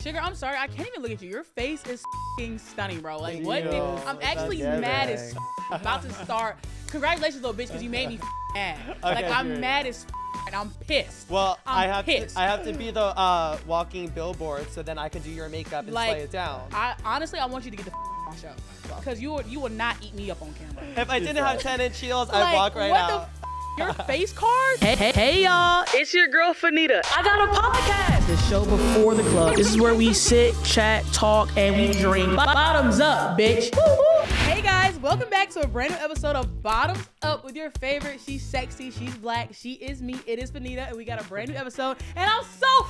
Sugar, I'm sorry. I can't even look at you. Your face is f***ing stunning, bro. Like, what? I'm actually okay, mad as f***. About to start. Congratulations, little bitch, because you made me mad. Like, I'm mad as f***, and I'm pissed. Well, I have pissed. to be the walking billboard, so then I can do your makeup and Like, slay it down. Honestly, I want you to get the f*** on show. Because you will not eat me up on camera. If I didn't have 10-inch heels, Like, I'd walk right what out. Your face card? Hey y'all, it's your girl Fannita. I got a podcast. The show before the club. This is where we sit, chat, talk, and we drink. Bottoms up, bitch. Woo-hoo. Hey guys, welcome back to a brand new episode of Bottoms Up with your favorite. She's sexy, she's black, she is me, it is Fannita, and we got a brand new episode. And I'm so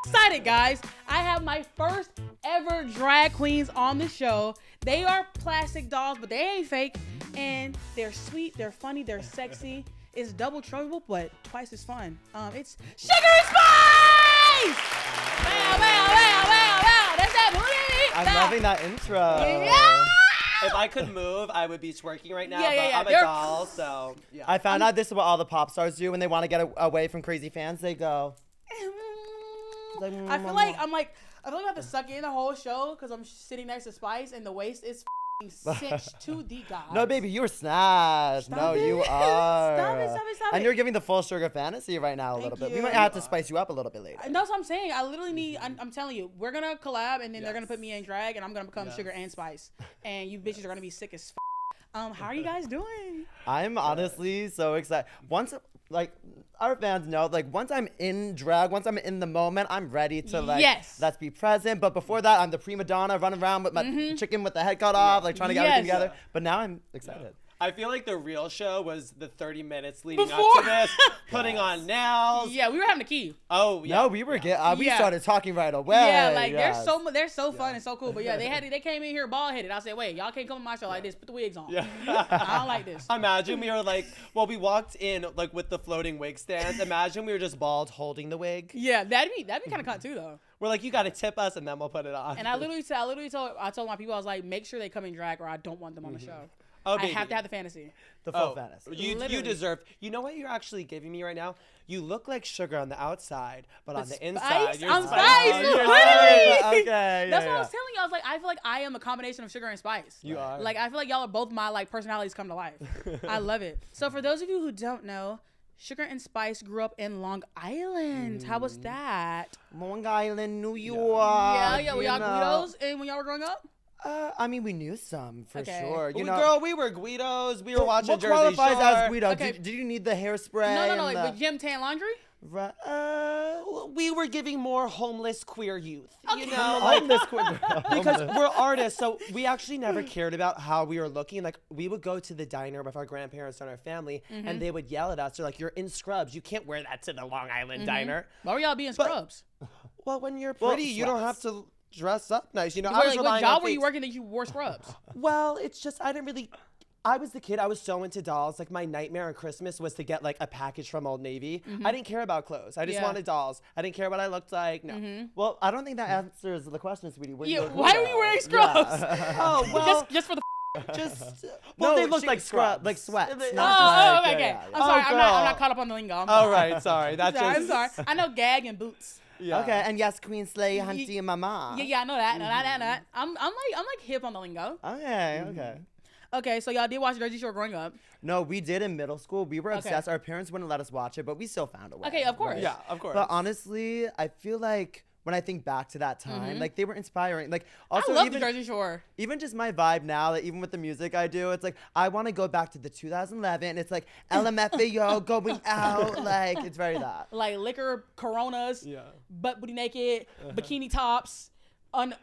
excited, guys. I have my first ever drag queens on the show. They are plastic dolls, but they ain't fake. And they're sweet, they're funny, they're sexy. It's double trouble, but twice as fun. It's Sugar and Spice! Wow, wow, wow, wow, wow. That's that booty. I'm loving that intro. Yeah! If I could move, I would be twerking right now, Yeah. but I'm a doll, so yeah. I found out this is what all the pop stars do when they want to get away from crazy fans. They go. I feel like I have to suck in the whole show because I'm sitting next to Spice and the waist is cinched to the god. No, baby, you were snatched. Stop no, it. you are. Stop it. And you're giving the full sugar fantasy right now a little bit. you. We might have to spice you up a little bit later. That's what I'm saying. I literally need, I'm telling you, we're going to collab and then they're going to put me in drag and I'm going to become Sugar and Spice. And you bitches are going to be sick as f***. How are you guys doing? I'm honestly so excited. Once, like, our fans know, like, once I'm in drag, once I'm in the moment, I'm ready to, like, let's be present. But before that, I'm the prima donna running around with my chicken with the head cut off, like, trying to get everything together. But now I'm excited. I feel like the real show was the 30 minutes leading up to this, putting on nails. Yeah, we were having a key. Oh, yeah. No, we were we started talking right away. Yeah, like they're so fun and so cool. But yeah, they came in here bald headed. I said, wait, y'all can't come on my show like this. Put the wigs on. Yeah. I don't like this. Imagine we were like, well, we walked in like with the floating wig stands. Imagine we were just bald holding the wig. Yeah, that'd be kind of cut too though. We're like, you gotta tip us and then we'll put it on. And I told my people, I was like, make sure they come in drag or I don't want them on the show. Oh, I have to have the fantasy. The full fantasy. You deserve. You know what you're actually giving me right now? You look like Sugar on the outside, but on the inside, you're I'm Spice. Spice. Literally. Okay. That's what I was telling you. I was like, I feel like I am a combination of Sugar and Spice. You are. Like, I feel like y'all are both my like personalities come to life. I love it. So for those of you who don't know, Sugar and Spice grew up in Long Island. How was that? Long Island, New York. Yeah. Were y'all Guidos and when y'all were growing up? I mean, we knew some for sure. Girl, we were Guidos. We were watching Jersey Shore. What qualifies as Guido? Okay. Did you need the hairspray? No. Like with Gym Tan Laundry? We were giving more homeless queer youth. Okay. You know, homeless queer because we're artists, so we actually never cared about how we were looking. Like, we would go to the diner with our grandparents and our family, and they would yell at us. They're like, "You're in scrubs. You can't wear that to the Long Island diner." Why were y'all being scrubs? Well, when you're pretty, you don't have to dress up nice. You know, what job were you working that you wore scrubs? Well, it's just I was the kid. I was so into dolls. Like, my nightmare on Christmas was to get like a package from Old Navy. I didn't care about clothes. I just wanted dolls. I didn't care what I looked like. No. Well, I don't think that answers the question, sweetie. Why were you wearing scrubs? Oh, well, just for the. Well, they looked like scrubs, like sweats. Okay. Yeah. I'm sorry. I'm not caught up on the lingo. All right, sorry. I'm sorry. I know gag and boots. Yeah. Okay, and yes, Queen Slay, Hunty, and Mama. Yeah, I know that. No, that. I'm like hip on the lingo. Okay. Okay, so y'all did watch Jersey Shore growing up. No, we did in middle school. We were obsessed. Our parents wouldn't let us watch it, but we still found a way. Okay, of course. Right? Yeah, of course. But honestly, I feel like when I think back to that time, like they were inspiring. Like also I love the Jersey Shore. Even just my vibe now, like even with the music I do, it's like I want to go back to the 2011. It's like LMFAO going out, like it's very that. Like liquor, Coronas, butt booty naked, bikini tops.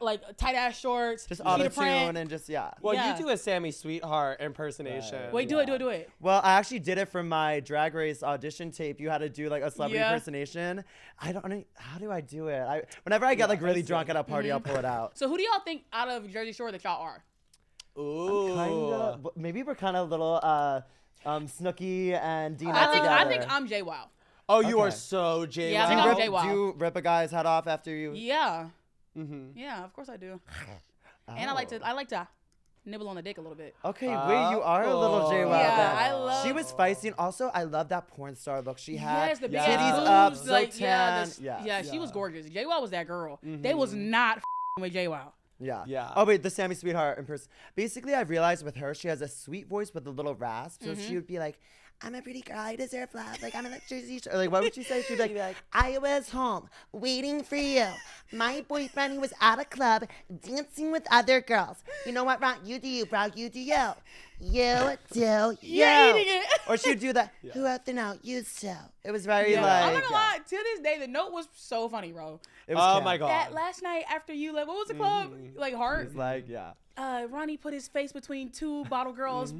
Like tight ass shorts, just auto tune and just Well, you do a Sammy Sweetheart impersonation. Right. Wait, do it. Well, I actually did it for my Drag Race audition tape. You had to do like a celebrity impersonation. I don't know how do I do it. Whenever I get like really drunk at a party, I'll pull it out. So who do y'all think out of Jersey Shore that y'all are? Ooh, maybe we're kind of little Snooki and Dina together. I think I'm JWoww. Oh, you are so JWoww. Yeah, I think I'm JWoww. Do you rip a guy's head off after you? Yeah. Yeah, of course I do. And I like to nibble on the dick a little bit. Okay, wait, you are a little JWoww. Yeah, I love. She was feisty, and also I love that porn star look she had. Yes, the big titties ass up, boobs, like, so tan. she was gorgeous. JWoww was that girl. They was not with JWoww. Yeah. Oh wait, the Sammy Sweetheart in person. Basically, I realized with her, she has a sweet voice with a little rasp. So she would be like, "I'm a pretty girl. I deserve love. Like I'm an Jersey Shore." Or like, what would she say? She'd be like, "I was home waiting for you. My boyfriend, he was at a club dancing with other girls. You know what, Ron? You do you, bro. You do you. You do you." You're eating it. Or she'd do that. Who out there now? You still. It was very like. I'm not gonna lie. To this day, the note was so funny, bro. It was my god. That last night after you left, what was the club? Like Heart. It was like Ronnie put his face between two bottle girls'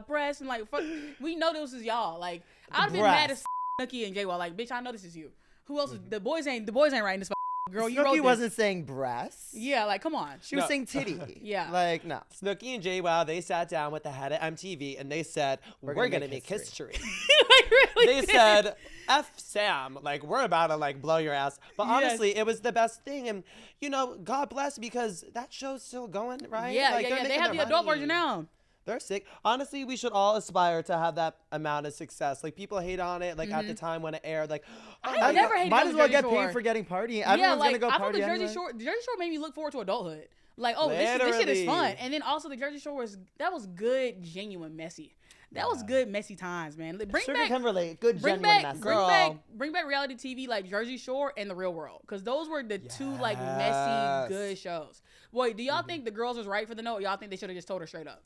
breasts and like, fuck, we know this is y'all. Like, I'd have been mad as Snooki and JWoww. Like, bitch, I know this is you. Who else? The boys ain't writing this. Girl, you wrote Snooki this. wasn't saying breasts. Yeah, like, come on. She was saying titty. Yeah. Like, no. Snooki and JWoww, they sat down with the head of MTV and they said, we're gonna make history. Like, really They said, F Sam, like, we're about to, like, blow your ass. But honestly, it was the best thing. And, you know, God bless, because that show's still going, right? Yeah, like, They have the adult version now. They're sick. Honestly, we should all aspire to have that amount of success. Like, people hate on it, like, at the time when it aired. Like, I never hated might on as the well Jersey get Shore. paid for getting partying. Yeah, Everyone's like, gonna go I thought party the anyway. Jersey Shore made me look forward to adulthood. Like, oh, this shit is fun. And then also the Jersey Shore was good, genuine, messy. That was good, messy times, man. Sugar can relate. Good, genuine messy. Bring back reality TV like Jersey Shore and The Real World, because those were the two like messy, good shows. Wait, do y'all think the girls was right for the note? Or y'all think they should have just told her straight up?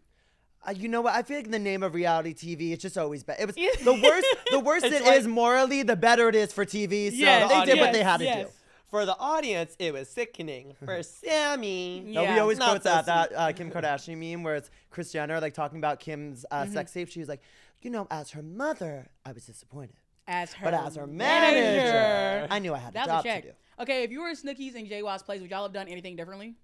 You know what? I feel like in the name of reality TV, it's just always bad. It was the worse. The worse it like, is morally, the better it is for TV. So they did what they had to do. For the audience, it was sickening. For Sammy, No, we always quote that Kim Kardashian meme where it's Kris Jenner like talking about Kim's sex tape. She was like, you know, as her mother, I was disappointed. But as her manager, I knew I had a job to do. Okay, if you were in Snooki's and JWoww's place, would y'all have done anything differently?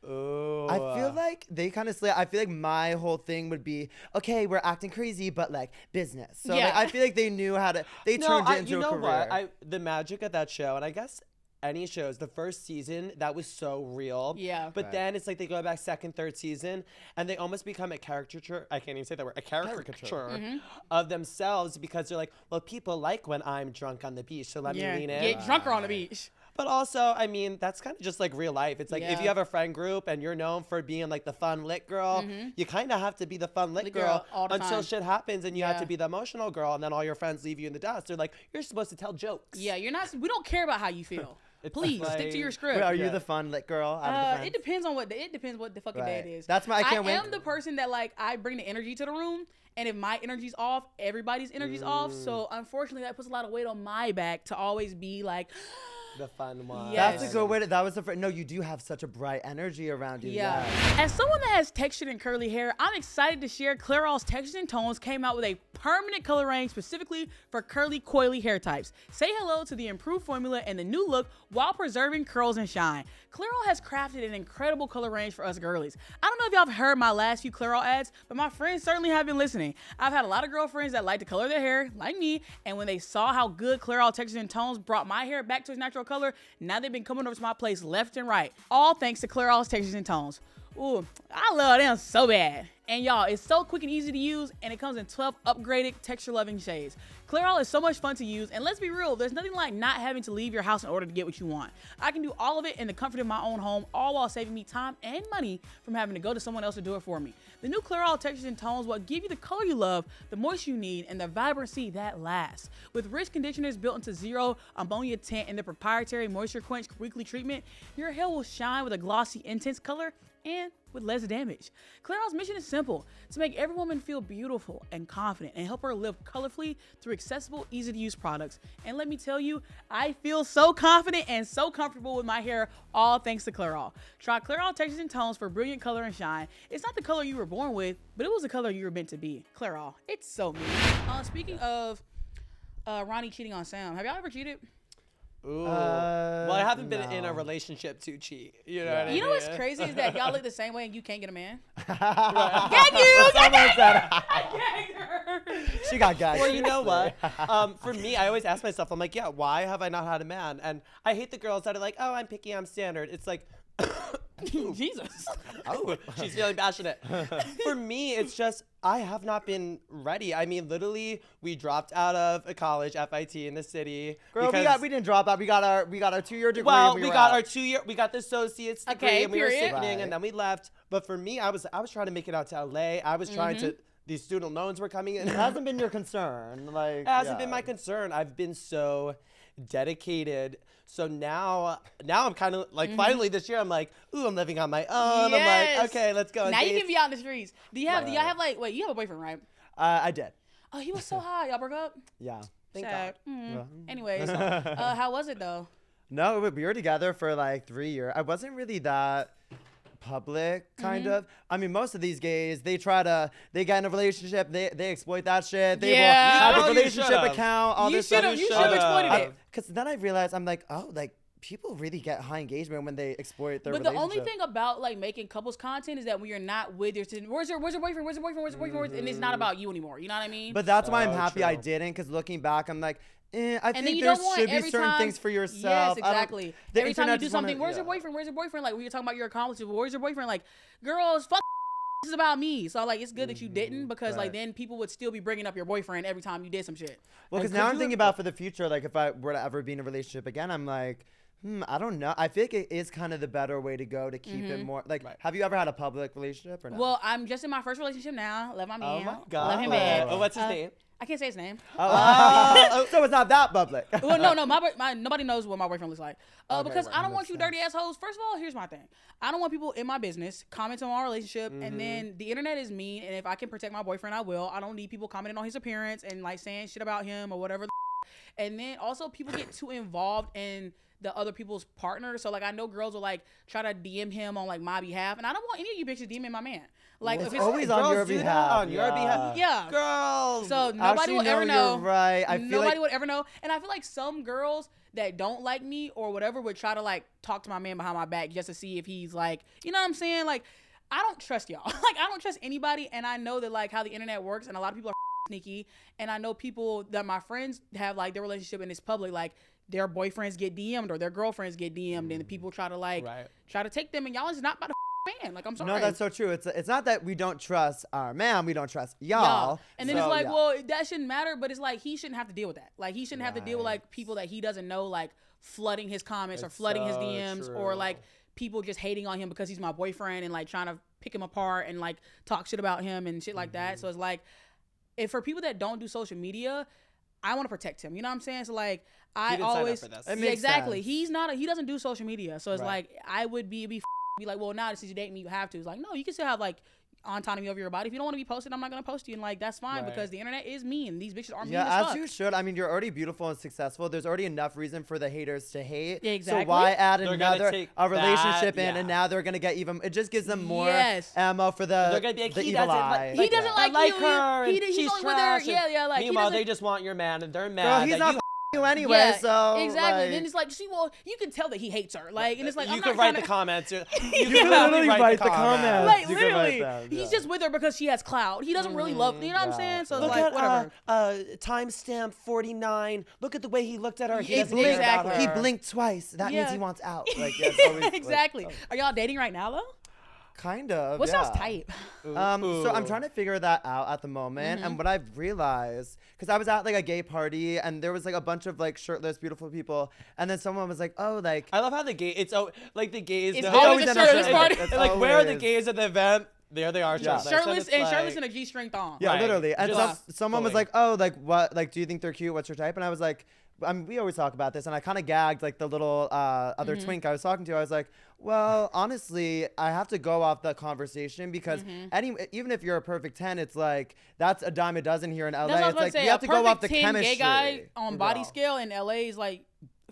Oh. I feel like they kind of I feel like my whole thing would be, okay, we're acting crazy, but like business. So like, I feel like they knew how to. They turned it into a career. What? The magic of that show, and I guess any shows, the first season that was so real. Yeah. But then it's like they go back second, third season, and they almost become a caricature. I can't even say that word. A caricature of themselves, because they're like, well, people like when I'm drunk on the beach, so let me lean in. Get drunker on the beach. But also, I mean, that's kind of just like real life. It's like if you have a friend group and you're known for being like the fun lit girl, you kind of have to be the fun lit girl until shit happens, and you have to be the emotional girl, and then all your friends leave you in the dust. They're like, you're supposed to tell jokes. Yeah, you're not. We don't care about how you feel. Please stick to your script. Wait, are you the fun lit girl? It depends on what the fucking day it is. That's my. I am the person that like I bring the energy to the room. And if my energy's off, everybody's energy's off. So unfortunately, that puts a lot of weight on my back to always be like the fun one. Yes. That's a good way to. That was the. No, you do have such a bright energy around you. Yeah. As someone that has textured and curly hair, I'm excited to share Clairol's Textures and Tones came out with a permanent color range specifically for curly, coily hair types. Say hello to the improved formula and the new look while preserving curls and shine. Clairol has crafted an incredible color range for us girlies. I don't know if y'all have heard my last few Clairol ads, but my friends certainly have been listening. I've had a lot of girlfriends that like to color their hair, like me, and when they saw how good Clairol Textures and Tones brought my hair back to its natural color, now they've been coming over to my place left and right. All thanks to Clairol's Textures and Tones. Ooh, I love them so bad. And y'all, it's so quick and easy to use, and it comes in 12 upgraded texture-loving shades. Clairol is so much fun to use, and let's be real, there's nothing like not having to leave your house in order to get what you want. I can do all of it in the comfort of my own home, all while saving me time and money from having to go to someone else to do it for me. The new Clairol Textures and Tones will give you the color you love, the moisture you need, and the vibrancy that lasts. With rich conditioners built into zero ammonia tint and the proprietary Moisture Quench weekly treatment, your hair will shine with a glossy, intense color and with less damage. Clairol's mission is simple: to make every woman feel beautiful and confident and help her live colorfully through accessible, easy-to-use products. And let me tell you, I feel so confident and so comfortable with my hair, all thanks to Clairol. Try Clairol Textures and Tones for brilliant color and shine. It's not the color you were born with, but it was the color you were meant to be. Clairol, it's so me. Speaking of Ronnie cheating on Sam, have y'all ever cheated? Ooh. Well, I haven't been in a relationship to cheat. You know what I mean? You know what's crazy is that y'all look the same way and you can't get a man. Right. Gang you! She got gagged. Well, you know what? For me, I always ask myself, I'm like, yeah, why have I not had a man? And I hate the girls that are like, oh, I'm picky, I'm standard. It's like, Jesus. Oh, she's feeling passionate. For me, it's just I have not been ready. I mean, literally, we dropped out of a college, FIT in the city. Girl, we didn't drop out. We got our 2-year degree. Well, and we got our 2-year. We got the associate's degree, and we were period. sitting, and then we left. But for me, I was trying to make it out to LA. I was trying to. These student loans were coming in. It hasn't been your concern. Like, it hasn't been my concern. I've been so dedicated. So now I'm kind of like, finally this year, I'm like, ooh, I'm living on my own. Yes. I'm like, okay, let's go. Now you can be out in the streets. Do y'all have like, wait, you have a boyfriend, right? I did. Oh, he was so high. Y'all broke up? Yeah. Thank Sad. God. Yeah. Anyways, how was it though? No, we were together for like 3 years. I wasn't really that public, kind of. I mean, most of these gays, they get in a relationship, they exploit that shit. They will have a relationship account, all this stuff. You should have exploited it. Because then I realized, I'm like, oh, like, people really get high engagement when they exploit their relationship. But the only thing about like making couples content is that when you're not with your where's your boyfriend? Where's your boyfriend? And it's not about you anymore. You know what I mean? But that's why I'm happy I didn't, because looking back, I'm like, I think there should be certain things for yourself. Yes, exactly. Every time you do something, where's your boyfriend? Where's your boyfriend? Like, when you're talking about your accomplishments, where's your boyfriend? Like, girls, fuck, this is about me. So, like, it's good that you didn't, because, like, then people would still be bringing up your boyfriend every time you did some shit. Well, because now I'm thinking about for the future, like, if I were to ever be in a relationship again, I'm like, I don't know. I feel like it is kind of the better way to go to keep it more. Like, have you ever had a public relationship or not? Well, I'm just in my first relationship now. Love my man. Oh, my God. Love him bad. Oh, what's his name? I can't say his name. So it's not that public. Well, no, nobody knows what my boyfriend looks like. Because I don't want you sense. dirty assholes. First of all, here's my thing. I don't want people in my business commenting on our relationship, and then the internet is mean, and if I can protect my boyfriend, I will. I don't need people commenting on his appearance and like saying shit about him or whatever. And then also people get too involved in the other people's partners. So like I know girls will like try to DM him on like my behalf, and I don't want any of you bitches DMing my man. Like it's if it's always on your behalf. On your behalf. Yeah. Girls. So nobody will ever know. You're right. Nobody would ever know. And I feel like some girls that don't like me or whatever would try to like talk to my man behind my back just to see if he's like, you know what I'm saying? Like, I don't trust y'all. Like, I don't trust anybody. And I know that like how the internet works, and a lot of people are sneaky. And I know people that my friends have like their relationship and it's public, like their boyfriends get DM'd or their girlfriends get DM'd, and the people try to like try to take them, and y'all is not about to man. Like, I'm sorry. No, that's so true. It's not that we don't trust our man, we don't trust y'all. And then it's like, well, that shouldn't matter, but it's like he shouldn't have to deal with that. Like, he shouldn't have to deal with like people that he doesn't know, like flooding his comments or flooding his DMs or like people just hating on him because he's my boyfriend and like trying to pick him apart and like talk shit about him and shit like that. So it's like, if for people that don't do social media, I want to protect him. You know what I'm saying? So like, I always exactly. Sense. He doesn't do social media. So it's like, I would be like, well, now since you date me, you have to. It's like, no, you can still have like autonomy over your body. If you don't want to be posted, I'm not gonna post you, and like that's fine because the internet is mean. These bitches are mean as fuck. As you should. I mean, you're already beautiful and successful. There's already enough reason for the haters to hate. Exactly. So why add a relationship in, and now they're gonna get even? It just gives them more ammo for the evil eye. He doesn't like her. He's only with her. Yeah. Like, meanwhile, they just want your man, and they're mad. Girl, he's not you anyway, so exactly. Like, then it's like, well, you can tell that he hates her. Like, and it's like, you can write the comments. You can literally write the comments. Like, literally, he's just with her because she has clout. He doesn't really love. You know what I'm saying? So look like, at timestamp 49. Look at the way he looked at her. He doesn't care about her. He blinked twice. That means he wants out. Like, exactly. Are y'all dating right now though? Kind of. What's y'all's type? So I'm trying to figure that out at the moment, and what I've realized, because I was at like a gay party and there was like a bunch of like shirtless, beautiful people, and then someone was like, "Oh, like." I love how the like the gays. It's always a shirtless party. Like, where are the gays at the event? There they are, shirtless in a G-string thong. Yeah, literally. And someone was like, "Oh, like what? Like, do you think they're cute? What's your type?" And I was like, we always talk about this, and I kind of gagged like the little other twink I was talking to. I was like, well, honestly, I have to go off the conversation because even if you're a perfect 10, it's like that's a dime a dozen here in LA. It's like you have to go off the chemistry. Gay guy on body scale in LA is like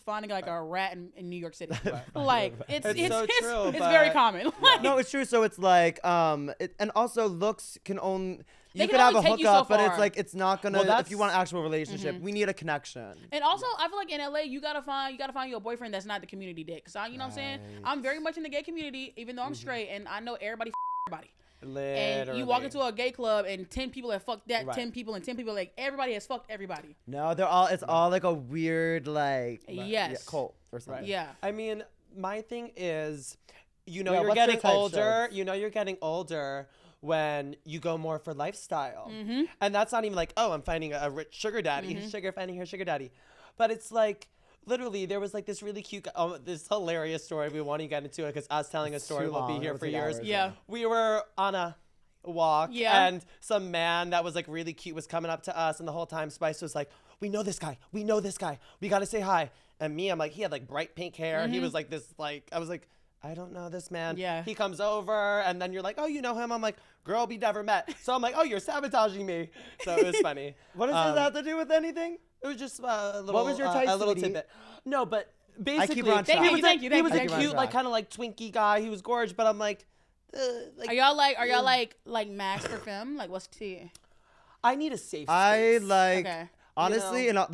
finding like a rat in New York City. Like it's so true. It's very common. No, it's true. So it's like and also looks can only. You could have a so hookup, but it's like it's not gonna. If you want an actual relationship, we need a connection. And also, I feel like in LA, you gotta find you a boyfriend that's not the community dick. So you know what I'm saying? I'm very much in the gay community, even though I'm straight, and I know everybody. Literally. And you walk into a gay club and 10 people have fucked that 10 people and 10 people, like everybody has fucked everybody. No, it's all like a weird like cult or something. Yeah. I mean, my thing is, you know you're getting older. You know you're getting older when you go more for lifestyle. And that's not even like, oh, I'm finding a rich sugar daddy. Finding her sugar daddy. But it's like, literally, there was like this really cute, this hilarious story. We want to get into it because us telling a story will be here for years. Yeah. We were on a walk and some man that was like really cute was coming up to us, and the whole time Spice was like, we know this guy. We got to say hi. And me, I'm like, he had like bright pink hair. He was like this, like, I was like, I don't know this man. Yeah. He comes over, and then you're like, oh, you know him? I'm like, girl, we never met. So I'm like, oh, you're sabotaging me. So it was funny. What does this have to do with anything? It was just a little. What was your type, a little tidbit. No, but basically, he was a cute, like kind of like Twinkie guy. He was gorgeous, but I'm like, are y'all like max for femme? Like, what's tea? I need a safe space. Honestly, you know?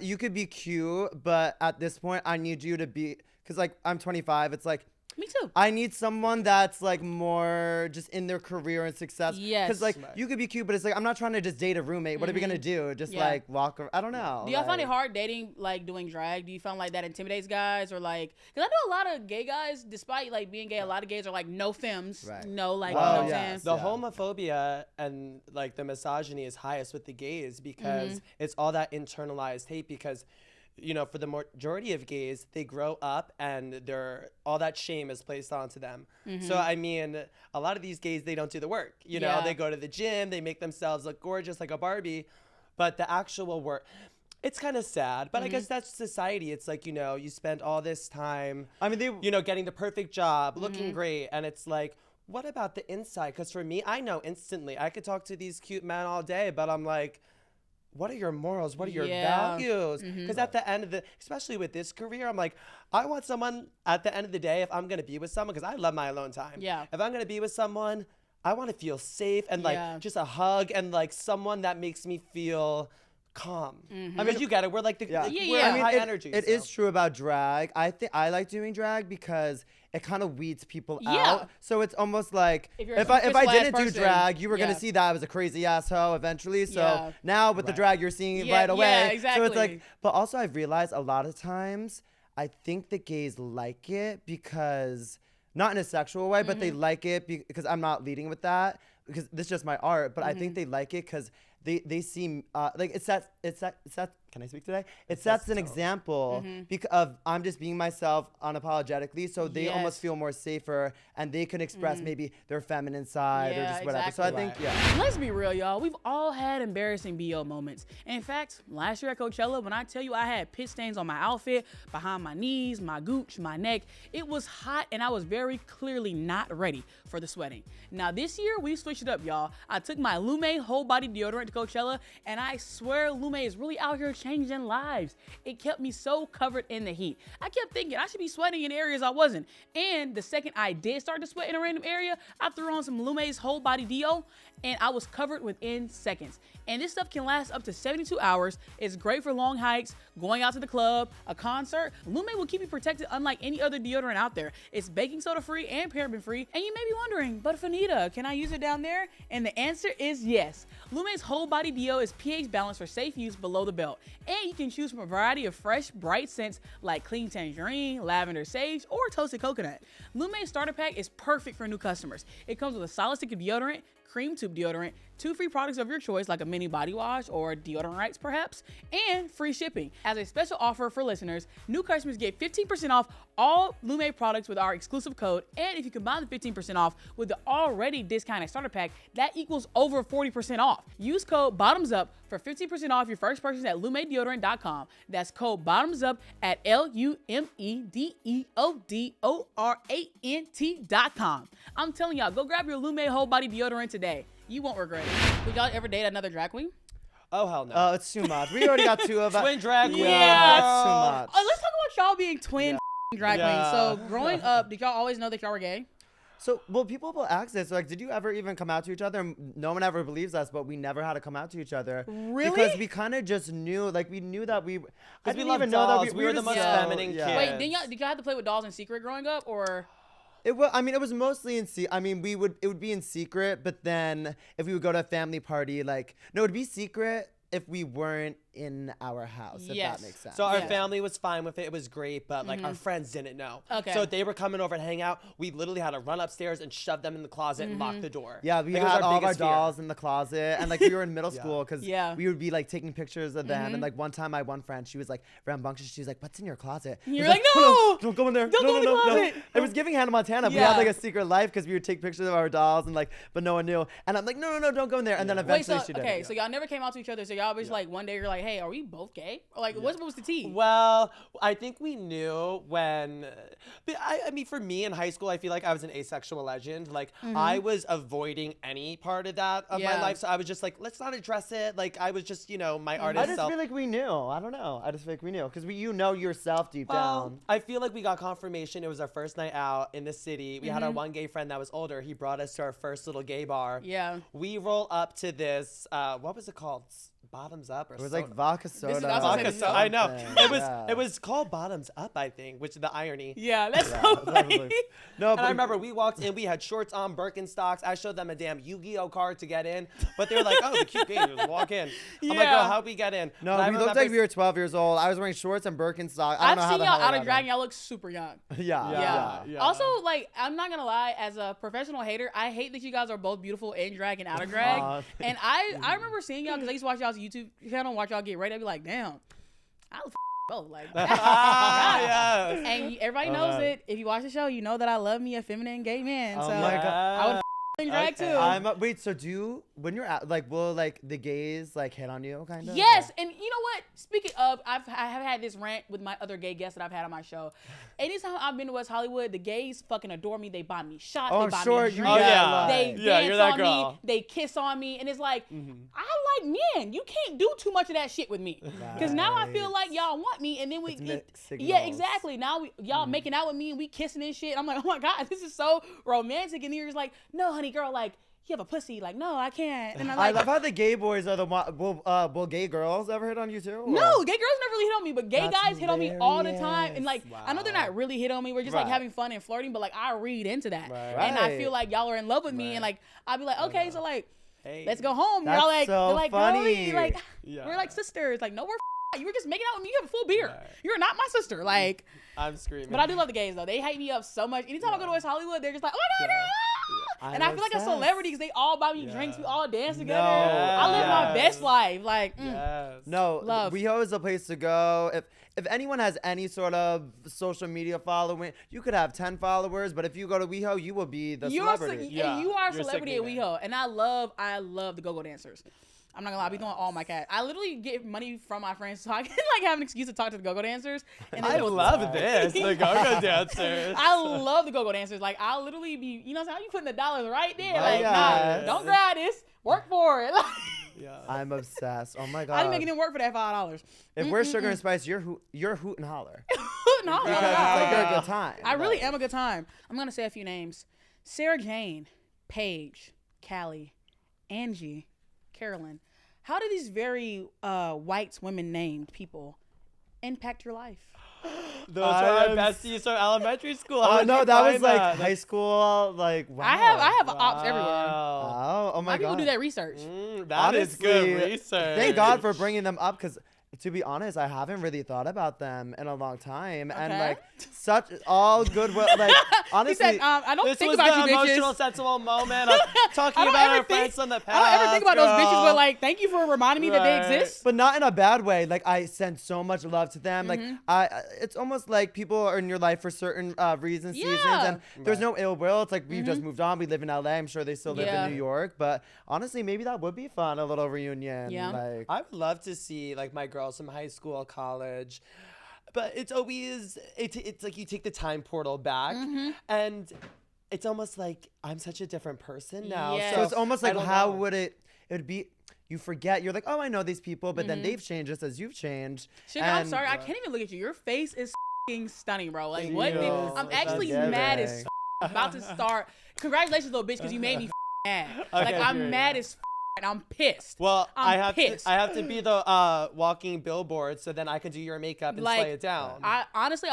You could be cute, but at this point, I need you to be, because like I'm 25. It's like, me too. I need someone that's like more just in their career and success. Yes. Because like you could be cute, but it's like I'm not trying to just date a roommate. What are we gonna do? Just like walk around? I don't know. Do y'all find it hard dating, like doing drag? Do you find like that intimidates guys, or like? Because I know a lot of gay guys, despite like being gay, a lot of gays are like no femmes, no like no femmes. The homophobia and like the misogyny is highest with the gays because it's all that internalized hate because. You know, for the majority of gays, they grow up and all that shame is placed onto them. So, I mean, a lot of these gays, they don't do the work. You know, they go to the gym, they make themselves look gorgeous like a Barbie, but the actual work, it's kind of sad. But I guess that's society. It's like, you know, you spend all this time, getting the perfect job, looking great, and it's like, what about the inside? Because for me, I know instantly. I could talk to these cute men all day, but I'm like, what are your morals? What are your values? Because at the end of especially with this career, I'm like, I want someone at the end of the day, if I'm going to be with someone, because I love my alone time. Yeah. If I'm going to be with someone, I want to feel safe and like just a hug and like someone that makes me feel calm. I mean, you get it. We're like we're high energy. It is true about drag. I think I like doing drag because it kind of weeds people out. So it's almost like if I didn't do drag, you were gonna see that I was a crazy asshole eventually. So now with the drag, you're seeing it right away. Yeah, exactly. So it's like, but also I've realized a lot of times I think the gays like it because not in a sexual way, but they like it because I'm not leading with that because this is just my art. But I think they like it because they seem like it's that can I speak today? It sets an example of I'm just being myself unapologetically, so they almost feel more safer and they can express maybe their feminine side or just whatever. So I think let's be real, y'all. We've all had embarrassing BO moments. And in fact, last year at Coachella, when I tell you I had pit stains on my outfit, behind my knees, my gooch, my neck, it was hot and I was very clearly not ready for the sweating. Now this year we switched it up, y'all. I took my Lume whole body deodorant to Coachella, and I swear Lume is really out here changing lives. It kept me so covered in the heat. I kept thinking I should be sweating in areas I wasn't. And the second I did start to sweat in a random area, I threw on some Lume's whole body deo, and I was covered within seconds. And this stuff can last up to 72 hours. It's great for long hikes, going out to the club, a concert. Lume will keep you protected unlike any other deodorant out there. It's baking soda free and paraben free. And you may be wondering, but Fannita, can I use it down there? And the answer is yes. Lume's whole body deo is pH balanced for safe use below the belt. And you can choose from a variety of fresh, bright scents like clean tangerine, lavender sage, or toasted coconut. Lume's starter pack is perfect for new customers. It comes with a solid stick of deodorant, cream tube deodorant, 2 free products of your choice like a mini body wash or deodorant rights perhaps, and free shipping. As a special offer for listeners, new customers get 15% off all Lume products with our exclusive code, and if you combine the 15% off with the already discounted starter pack, that equals over 40% off. Use code BOTTOMSUP for 15% off your first purchase at LumeDeodorant.com. That's code BOTTOMSUP at LumeDeodorant.com. I'm telling y'all, go grab your Lume whole body deodorant today. You won't regret it. Would y'all ever date another drag queen? Oh, hell no. Oh, it's too much. We already got 2 of us. Twin drag queen. Yeah. That's too much. Let's talk about y'all being twin drag queens. So growing up, did y'all always know that y'all were gay? So, well, people will ask this. Like, did you ever even come out to each other? No one ever believes us, but we never had to come out to each other. Really? Because we kind of just knew, like, we knew that we... I didn't even know that we were the most feminine kids. Wait, did y'all have to play with dolls in secret growing up, or... It was mostly in secret. I mean, it would be in secret, but then if we would go to a family party, like, no, it would be secret if we weren't in our house, if that makes sense. So our family was fine with it. It was great, but like our friends didn't know. Okay. So they were coming over and hang out. We literally had to run upstairs and shove them in the closet and lock the door. Yeah, we had all of our dolls in the closet, and like we were in middle school because we would be like taking pictures of them. And like one time, my one friend, she was like rambunctious. She was like, "What's in your closet?" You're like, "No, don't go in there. Don't go in the closet." It was giving Hannah Montana. We had like a secret life because we would take pictures of our dolls and like, but no one knew. And I'm like, no, don't go in there. And then eventually she did. Okay, so y'all never came out to each other. So y'all was like, one day you're like, hey, are we both gay? Or like, what was the tea? Well, I think we knew when. But I mean, for me in high school, I feel like I was an asexual legend. Like I was avoiding any part of that of my life. So I was just like, let's not address it. Like I was just, my artist self. I just feel like we knew. I don't know. I just feel like we knew because you know yourself deep down. I feel like we got confirmation. It was our first night out in the city. We had our one gay friend that was older. He brought us to our first little gay bar. Yeah. We roll up to this. What was it called? Bottoms Up or it was like vodka soda. Vodka soda. I know. It was called Bottoms Up, I think, which is the irony. Yeah, that's so funny. No, but I remember we walked in, we had shorts on, Birkenstocks. I showed them a damn Yu-Gi-Oh card to get in, but they were like, "Oh, the cute gays, walk in." I'm like, "Girl, how'd we get in?" No, we looked like we were 12 years old. I was wearing shorts and Birkenstocks. I've seen y'all out of drag. Y'all look super young. Yeah. Also, like, I'm not gonna lie, as a professional hater, I hate that you guys are both beautiful in drag and out of drag. And I remember seeing y'all because I used to watch y'all's YouTube channel. Watch y'all get ready. I'd be like, damn, I was both like. And everybody knows it. If you watch the show, you know that I love me a feminine gay man. Oh so my God. I would in drag too. Wait, so when you're out, like, will like the gays like hit on you kind of? Yes, and you know what? Speaking of, I have had this rant with my other gay guests that I've had on my show. Anytime I've been to West Hollywood, the gays fucking adore me. They buy me shots. They buy me drinks. They dance on me. They kiss on me, and it's like I like men. You can't do too much of that shit with me, because now I feel like y'all want me, and then exactly. Now y'all making out with me and we kissing and shit. I'm like, oh my God, this is so romantic. And you're like, no, honey, girl, like, you have a pussy. Like, no, I can't. And I'm like, I love how the gay boys are the one. Will gay girls ever hit on you too? Or? No, gay girls never really hit on me, but gay guys hit on me all the time. And like, I know they're not really hit on me. We're just like having fun and flirting, but like I read into that. And I feel like y'all are in love with me. And like, I'll be like, okay, so like, let's go home. That's y'all like, so they're like, funny. girly, like, we're like sisters. Like, no, you were just making out with me. You have a full beard. You're not my sister. Like, I'm screaming. But I do love the gays though. They hype me up so much. Anytime I go to West Hollywood, they're just like, oh my God, girl. And I feel like a celebrity because they all buy me drinks. We all dance together. I live my best life. Like, no, love. WeHo is the place to go. If anyone has any sort of social media following, you could have 10 followers, but if you go to WeHo, you will be the celebrity. You are a celebrity at WeHo. And I love the go-go dancers. I'm not gonna lie, I be doing all my cat. I literally get money from my friends so I can like have an excuse to talk to the go-go dancers. And I love this, the go-go dancers. I love the go-go dancers. Like I'll literally be, you know, how you putting the dollars right there. Like, nah, don't grab this, work for it. I'm obsessed. Oh my God. I didn't make it work for that $5. If we're Sugar and Spice, you're hoot and holler. Hoot and holler. Because it's like you're a good time. I really am a good time. I'm gonna say a few names: Sarah Jane, Paige, Callie, Angie, Carolyn. How do these very white women named people impact your life? Those are our besties from elementary school. Oh no, that was like high school. Like wow. I have ops everywhere. Oh my God. People do that research. That is good research. Thank God for bringing them up because. To be honest, I haven't really thought about them in a long time, and like such all good. Like honestly, he said, I don't think about you bitches. This was the emotional, sensible moment of talking about our friends from the past. I don't ever think about those bitches, but like, thank you for reminding me that they exist. But not in a bad way. Like I send so much love to them. Like it's almost like people are in your life for certain reasons, seasons, and there's no ill will. It's like we've just moved on. We live in LA. I'm sure they still live in New York, but honestly, maybe that would be fun. A little reunion. Yeah, like, I would love to see like my girls from high school, college, but it's always it's like you take the time portal back and it's almost like I'm such a different person now. So it's almost like how would it would be, you forget, you're like, oh, I know these people, but then they've changed just as you've changed. Sugar, I'm sorry, I can't even look at you. Your face is stunning, bro. Like what I'm actually mad as about to start. Congratulations, little bitch, because you made me mad. Like I'm mad as and I'm pissed. Well, I have to be the walking billboard so then I can do your makeup and slay it down. I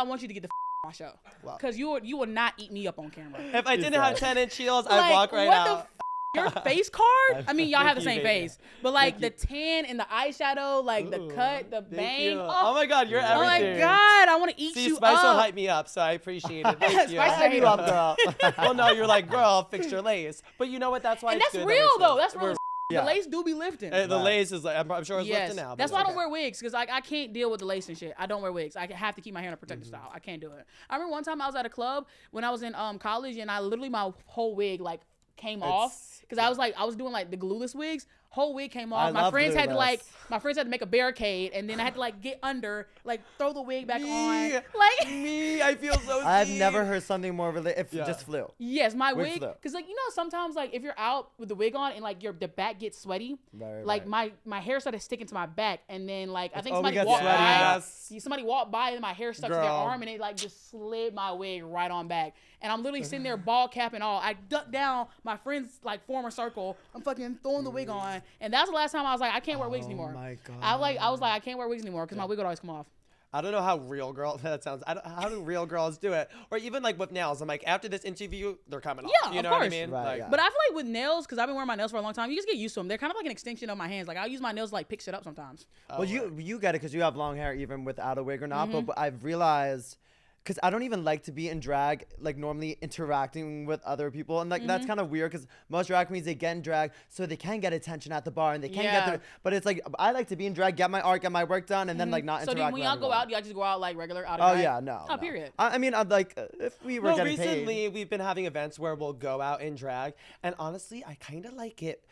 want you to get the my show. Because you will not eat me up on camera. If I didn't have 10-inch heels, I'd walk right out. your face card. I mean, y'all have the same face, but like the tan and the eyeshadow, like the cut, the bang. Oh my God, you're everything. Oh my God, I want to eat you up. Spice will hype me up, so I appreciate it. Thank you. I hype you up, girl. Well, no, you're like, girl, fix your lace. But you know what? That's why. And it's that's good real though. That's real. Yeah. The lace do be lifting. The lace is like, I'm sure it's lifting now. That's why I don't wear wigs, because I can't deal with the lace and shit. I don't wear wigs. I have to keep my hair in a protective style. I can't do it. I remember one time I was at a club when I was in college, and I literally, my whole wig like came off, because I was doing like the glueless wigs. Whole wig came off. My friends had to make a barricade, and then I had to like get under, like throw the wig back on. Like me, I feel so. I've never heard something more if it just flew. Yes, my wig, because like sometimes like if you're out with the wig on and like the back gets sweaty, my hair started sticking to my back, and then like I think somebody walked by and my hair stuck to their arm, and it like just slid my wig right on back. And I'm literally sitting there ball cap and all. I ducked down, my friends like form a circle. I'm fucking throwing the wig on. And that's the last time I was like, I can't wear wigs anymore. Oh my God. I was like, I can't wear wigs anymore because my wig would always come off. I don't know how real girls, how do real girls do it? Or even like with nails. I'm like, after this interview, they're coming off. Yeah, you know of course. what I mean? Right, yeah. But I feel like with nails, because I've been wearing my nails for a long time, you just get used to them. They're kind of like an extension of my hands. Like I'll use my nails to like pick shit up sometimes. Well, you get it because you have long hair even without a wig or not. But I've realized, because I don't even like to be in drag, like normally interacting with other people. And like that's kind of weird because most drag queens, they get in drag so they can get attention at the bar and they can get through. But it's like, I like to be in drag, get my art, get my work done, and then like not interact with when y'all go out, y'all just go out like regular out of drag? Oh, yeah, no. Oh, period. I mean, I'm like, if we were getting paid. Recently, we've been having events where we'll go out in drag. And honestly, I kind of like it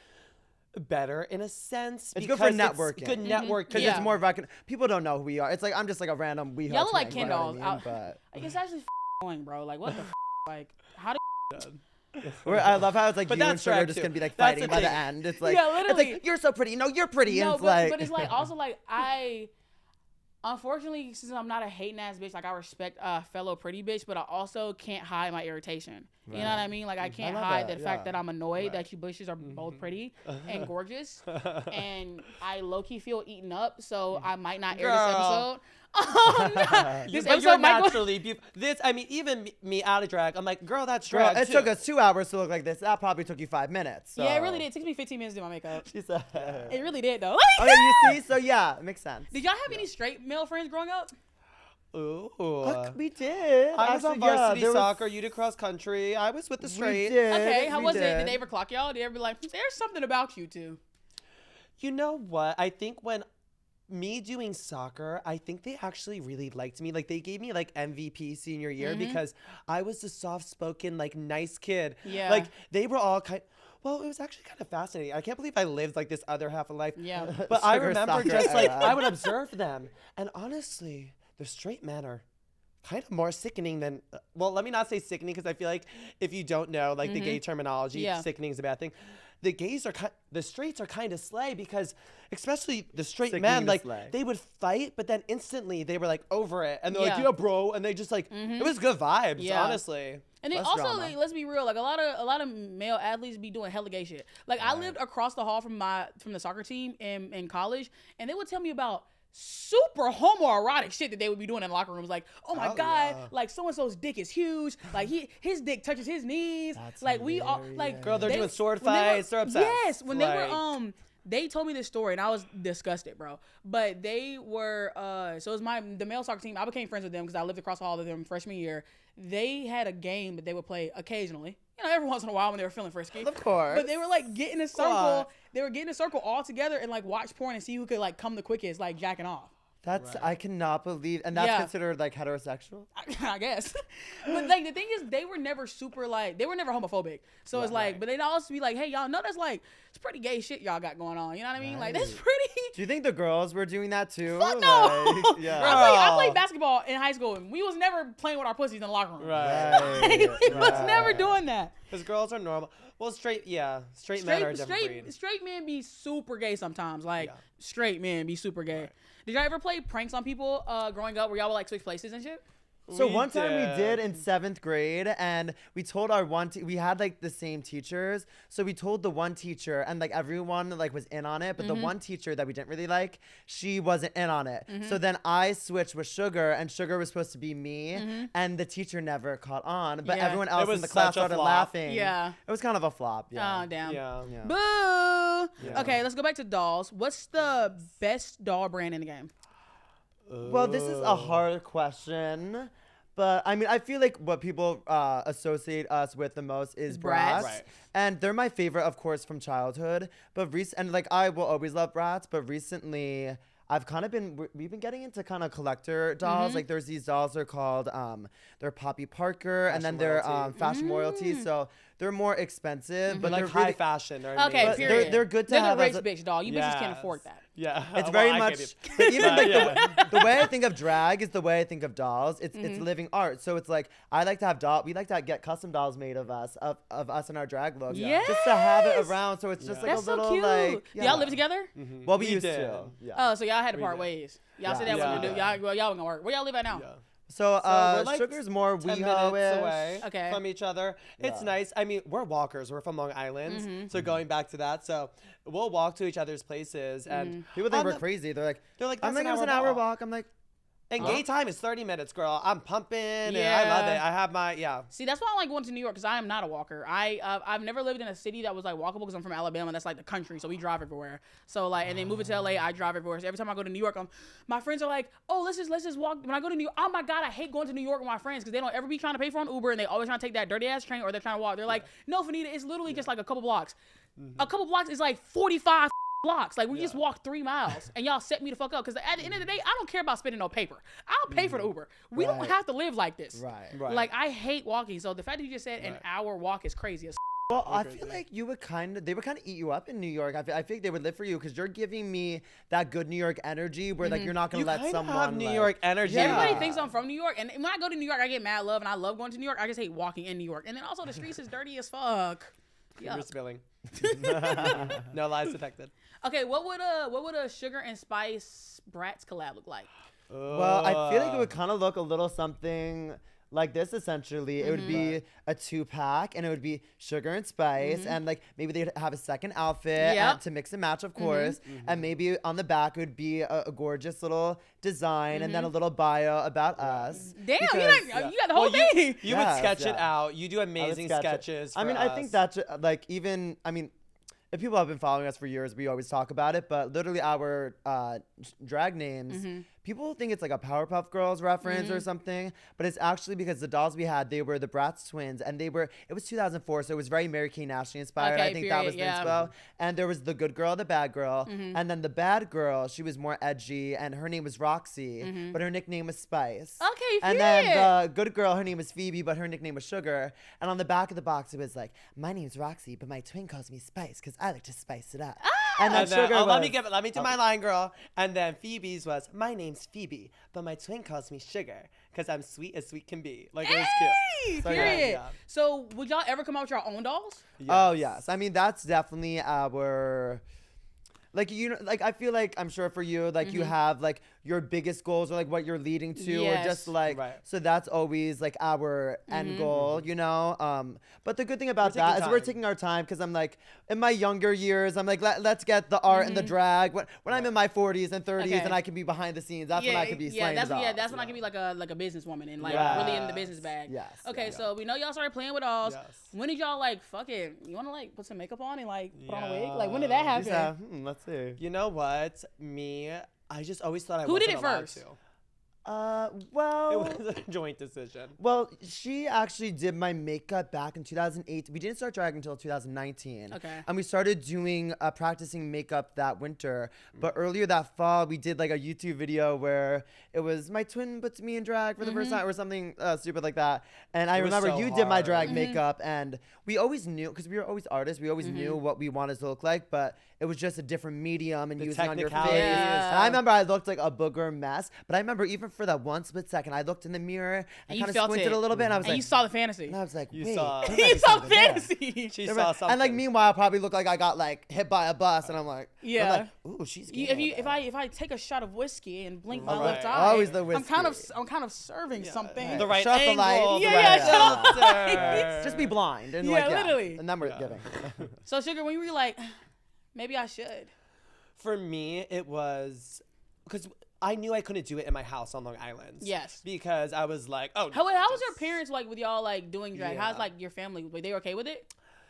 better in a sense. It's good for networking. It's good networking. Because it's more people don't know who we are. It's like, I'm just like a random WeHo. Y'all look like Ken you know dolls. what I mean? But it's actually annoying, bro. Like, what the like, how do I love how it's like but you and Sugar are just gonna be like fighting by the end. It's like, it's like, you're so pretty. No, you're pretty. No, and it's but it's like also like unfortunately, since I'm not a hating ass bitch, like I respect a fellow pretty bitch, but I also can't hide my irritation. You know what I mean? Like I can't hide the fact that I'm annoyed that you bitches are both pretty and gorgeous, and I low key feel eaten up, so I might not air this episode. This episode naturally beautiful. I mean, even me out of drag, I'm like, girl, that's drag. It took us 2 hours to look like this. That probably took you 5 minutes. So. Yeah, it really did. It took me 15 minutes to do my makeup. She said. It really did, though. Okay, you see? So, yeah, it makes sense. Did y'all have any straight male friends growing up? Ooh. We did. I was on varsity soccer. You did cross country. I was with the straight. We did. Okay, how was it? Did they ever clock y'all? Did they ever be like, there's something about you two? You know what? I think when me doing soccer, I think they actually really liked me. Like they gave me like MVP senior year because I was the soft-spoken, like nice kid. Yeah. Like they were all well, it was actually kind of fascinating. I can't believe I lived like this other half of life. Yeah. But I remember just like I would observe them, and honestly, the straight men are kind of more sickening than. Well, let me not say sickening because I feel like if you don't know like the gay terminology, sickening is a bad thing. The gays are the straights are kind of slay because especially the straight men, like they would fight, but then instantly they were like over it and they're like, yeah, bro, and they just like it was good vibes, honestly. And then also, like, let's be real, like a lot of male athletes be doing hella gay shit. Like I lived across the hall from the soccer team in college, and they would tell me about super homoerotic shit that they would be doing in locker rooms, like, oh my god, like so and so's dick is huge, like his dick touches his knees. That's like hilarious. We all like, girl, they're doing sword fights. They're obsessed. Yes, when they were they told me this story and I was disgusted, bro. But they were so it was the male soccer team. I became friends with them because I lived across the hall with them freshman year. They had a game that they would play occasionally. You know, every once in a while when they were feeling frisky. Of course. But they were like getting a circle. They were getting a circle all together and like watch porn and see who could like come the quickest, like jacking off. That's I cannot believe, and that's considered like heterosexual. I guess, but like the thing is, they were never super like they were never homophobic. So it's like, but they'd also be like, hey, y'all know that's like it's pretty gay shit y'all got going on. You know what I mean? Like that's pretty. Do you think the girls were doing that too? Fuck no. Like, yeah. I played basketball in high school, and we was never playing with our pussies in the locker room. Right. We was never doing that. Because girls are normal. Well, straight men are a different breed. Straight men be super gay sometimes. Like straight men be super gay. Right. Did y'all ever play pranks on people growing up where y'all would like switch places and shit? So one time we did in 7th grade, and we told our we had like the same teachers. So we told the one teacher, and like everyone like was in on it, but the one teacher that we didn't really like, she wasn't in on it. So then I switched with Sugar, and Sugar was supposed to be me, and the teacher never caught on, but everyone else in the class started laughing. Yeah. It was kind of a flop. Yeah. Oh, damn. Yeah. Boo! Yeah. Okay, let's go back to dolls. What's the best doll brand in the game? Well, this is a hard question, but I mean, I feel like what people associate us with the most is Bratz. Right. And they're my favorite, of course, from childhood. But and like I will always love Bratz, but recently I've kind of we've been getting into kind of collector dolls. Like there's these dolls, they're called, they're Poppy Parker, and then they're fashion royalty. So they're more expensive, but like they're high really, fashion. Okay, period. They're good to they're have. They're the rich bitch doll. You bitches can't afford that. Yeah, it's very much. But even like the way I think of drag is the way I think of dolls. It's living art. So it's like I like to have we like to get custom dolls made of us in our drag look. Yes. Just to have it around. So it's just like That's a little so cute. like. Do y'all live together? Well, we used to. Yeah. Oh, so y'all had to part ways. Y'all said that wasn't gonna do. Y'all wasn't gonna work. Where y'all live at now? So, we're like Sugar's more 10 WeHo minutes away Okay. from each other. It's nice. I mean, we're walkers. We're from Long Island. So going back to that, so we'll walk to each other's places, and people think we're crazy. They're like, that's it was an hour walk. I'm like, and gay time is 30 minutes, girl. I'm pumping, and I love it. I have my, See, that's why I like going to New York, because I am not a walker. I've never lived in a city that was like walkable, because I'm from Alabama. That's like the country, so we drive everywhere. So like, and then moving to LA, I drive everywhere. So every time I go to New York, my friends are like, oh, let's just walk. When I go to New York, oh my God, I hate going to New York with my friends, because they don't ever be trying to pay for an Uber, and they always trying to take that dirty ass train, or they're trying to walk. They're like, no, Fannita, it's literally just like a couple blocks. A couple blocks is like 45 blocks. Like we just walked 3 miles, and y'all set me the fuck up, because at the end of the day, I don't care about spending no paper. I'll pay for the Uber. We don't have to live like this. Right. Like I hate walking. So the fact that you just said an hour walk is crazy as well, I feel like they would kind of eat you up in New York. I feel like they would live for you, because you're giving me that good New York energy where like you're not gonna let someone have New York energy. Everybody thinks I'm from New York, and when I go to New York, I get mad love, and I love going to New York. I just hate walking in New York, and then also the streets is dirty as fuck. You're spilling. No lies detected. Okay, what would a Sugar and Spice Bratz collab look like? Well, I feel like it would kind of look a little something like this. Essentially, it would be a 2-pack, and it would be Sugar and Spice, and like maybe they'd have a second outfit to mix and match, of course, and maybe on the back it would be a gorgeous little design, and then a little bio about us. Damn, you got the whole thing. You would sketch it out. You do amazing sketches. I mean, I think that's like even. I mean, if people have been following us for years, we always talk about it, but literally our drag names, people think it's like a Powerpuff Girls reference or something, but it's actually because the dolls we had, they were the Bratz twins, and it was 2004, so it was very Mary-Kate Ashley inspired. I think that was the inspo. And there was the good girl, the bad girl, and then the bad girl, she was more edgy, and her name was Roxy, but her nickname was Spice. Okay, and then the good girl, her name was Phoebe, but her nickname was Sugar. And on the back of the box, it was like, my name's Roxy, but my twin calls me Spice, because I like to spice it up. And then Sugar was, let me do my line, girl. And then Phoebe's was, my name's Phoebe, but my twin calls me Sugar, because I'm sweet as sweet can be. Like, it was cute. So, period. So would y'all ever come out with your own dolls? Yes. Oh, yes. I mean, that's definitely our... Like, you know, like, I feel like, I'm sure for you, like, you have, like, your biggest goals, or, like, what you're leading to, or just, like, so that's always, like, our end goal, you know? But the good thing about that is we're taking our time, because I'm, like, in my younger years, I'm, like, let's get the art and the drag. When I'm in my 40s and 30s and I can be behind the scenes, that's when I can be slaying that's when I can be, like a businesswoman and, like, really in the business bag. Yes. Okay, so we know y'all started playing with dolls. Yes. When did y'all, like, fuck it, you want to, like, put some makeup on and, like, put on a wig? Like, when did that happen? Let's see. You know what? I just always thought I Who wasn't did it first? Well, it was a joint decision. Well, she actually did my makeup back in 2008. We didn't start dragging until 2019. Okay. And we started doing practicing makeup that winter. But earlier that fall, we did like a YouTube video where it was my twin puts me in drag for the first time, or something stupid like that. And I remember you did my drag makeup, and we always knew, because we were always artists, we always knew what we wanted to look like, but it was just a different medium and using on your face. Yeah. And I remember I looked like a booger mess. But I remember even for that one split second, I looked in the mirror, I kind of squinted a little bit, and I was like, you saw the fantasy. And I was like, wait. You saw the fantasy. She saw something. And like, meanwhile, I probably looked like I got like hit by a bus, and I'm like, ooh, she's getting if I take a shot of whiskey and blink my Right. left eye, Always the whiskey. I'm kind of serving something. The right Shut angle. the light. Yeah. Just be blind. And literally. And then we're giving. So, Sugar, when you were like, maybe I should. For me, it was because I knew I couldn't do it in my house on Long Island. Yes. Because I was like, oh. How was your parents like with y'all like doing drag? Yeah. How's like your family? Were they okay with it?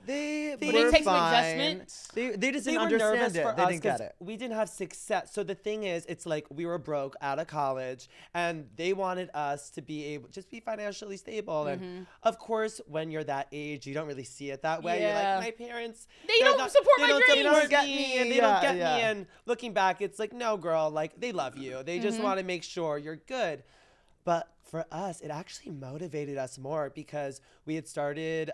They didn't take some adjustments. They just They didn't were understand nervous it. for They us didn't get 'cause it. we didn't have success. So the thing is, it's like we were broke out of college, and they wanted us to be able just be financially stable. And of course, when you're that age, you don't really see it that way. Yeah. You're like, my parents, They don't support my dreams. They don't get support me. me, and they Yeah, don't get yeah. me. And looking back, it's like, no, girl, like they love you. They just want to make sure you're good. But for us, it actually motivated us more because we had started.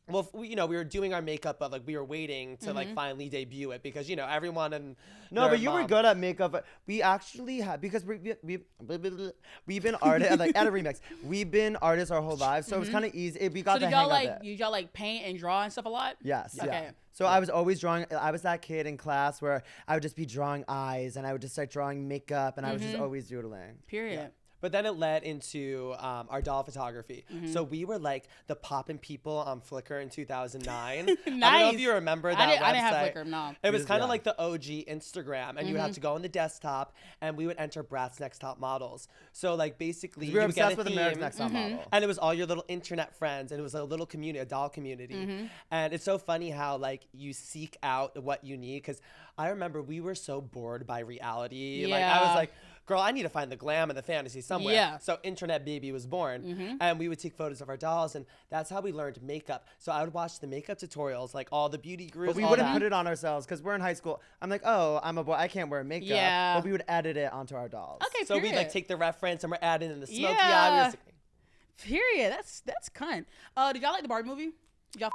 Well, we were doing our makeup, but like we were waiting to like finally debut it because everyone and No, but you were good at makeup. We actually had, because we've been artists, like at a remix. We've been artists our whole lives, so it was kind of easy. We got So the did hang y'all of like it. y'all like paint and draw and stuff a lot? Yes. Okay. Yeah. So I was always drawing. I was that kid in class where I would just be drawing eyes, and I would just start drawing makeup, and I was just always doodling. Period. Yeah. But then it led into our doll photography. So we were like the poppin' people on Flickr in 2009. Nice. I don't know if you remember that website. I didn't have Flickr, no. It was kind of like the OG Instagram, and you would have to go on the desktop, and we would enter Bratz Next Top Models. So like basically, We were you would get obsessed a with theme, America's Next Top Model. and it was all your little internet friends, and it was a little community, a doll community. And it's so funny how like you seek out what you need, because I remember we were so bored by reality. Like I was like, girl, I need to find the glam and the fantasy somewhere. Yeah. So Internet Baby was born, and we would take photos of our dolls, and that's how we learned makeup. So I would watch the makeup tutorials, like all the beauty gurus. But we wouldn't put it on ourselves because we're in high school. I'm like, oh, I'm a boy. I can't wear makeup. Yeah. But we would edit it onto our dolls. Okay, So period. we'd like take the reference and we're adding in the smoky Yeah. eye. Period. That's cunt. Did y'all like the Barbie movie? Did y'all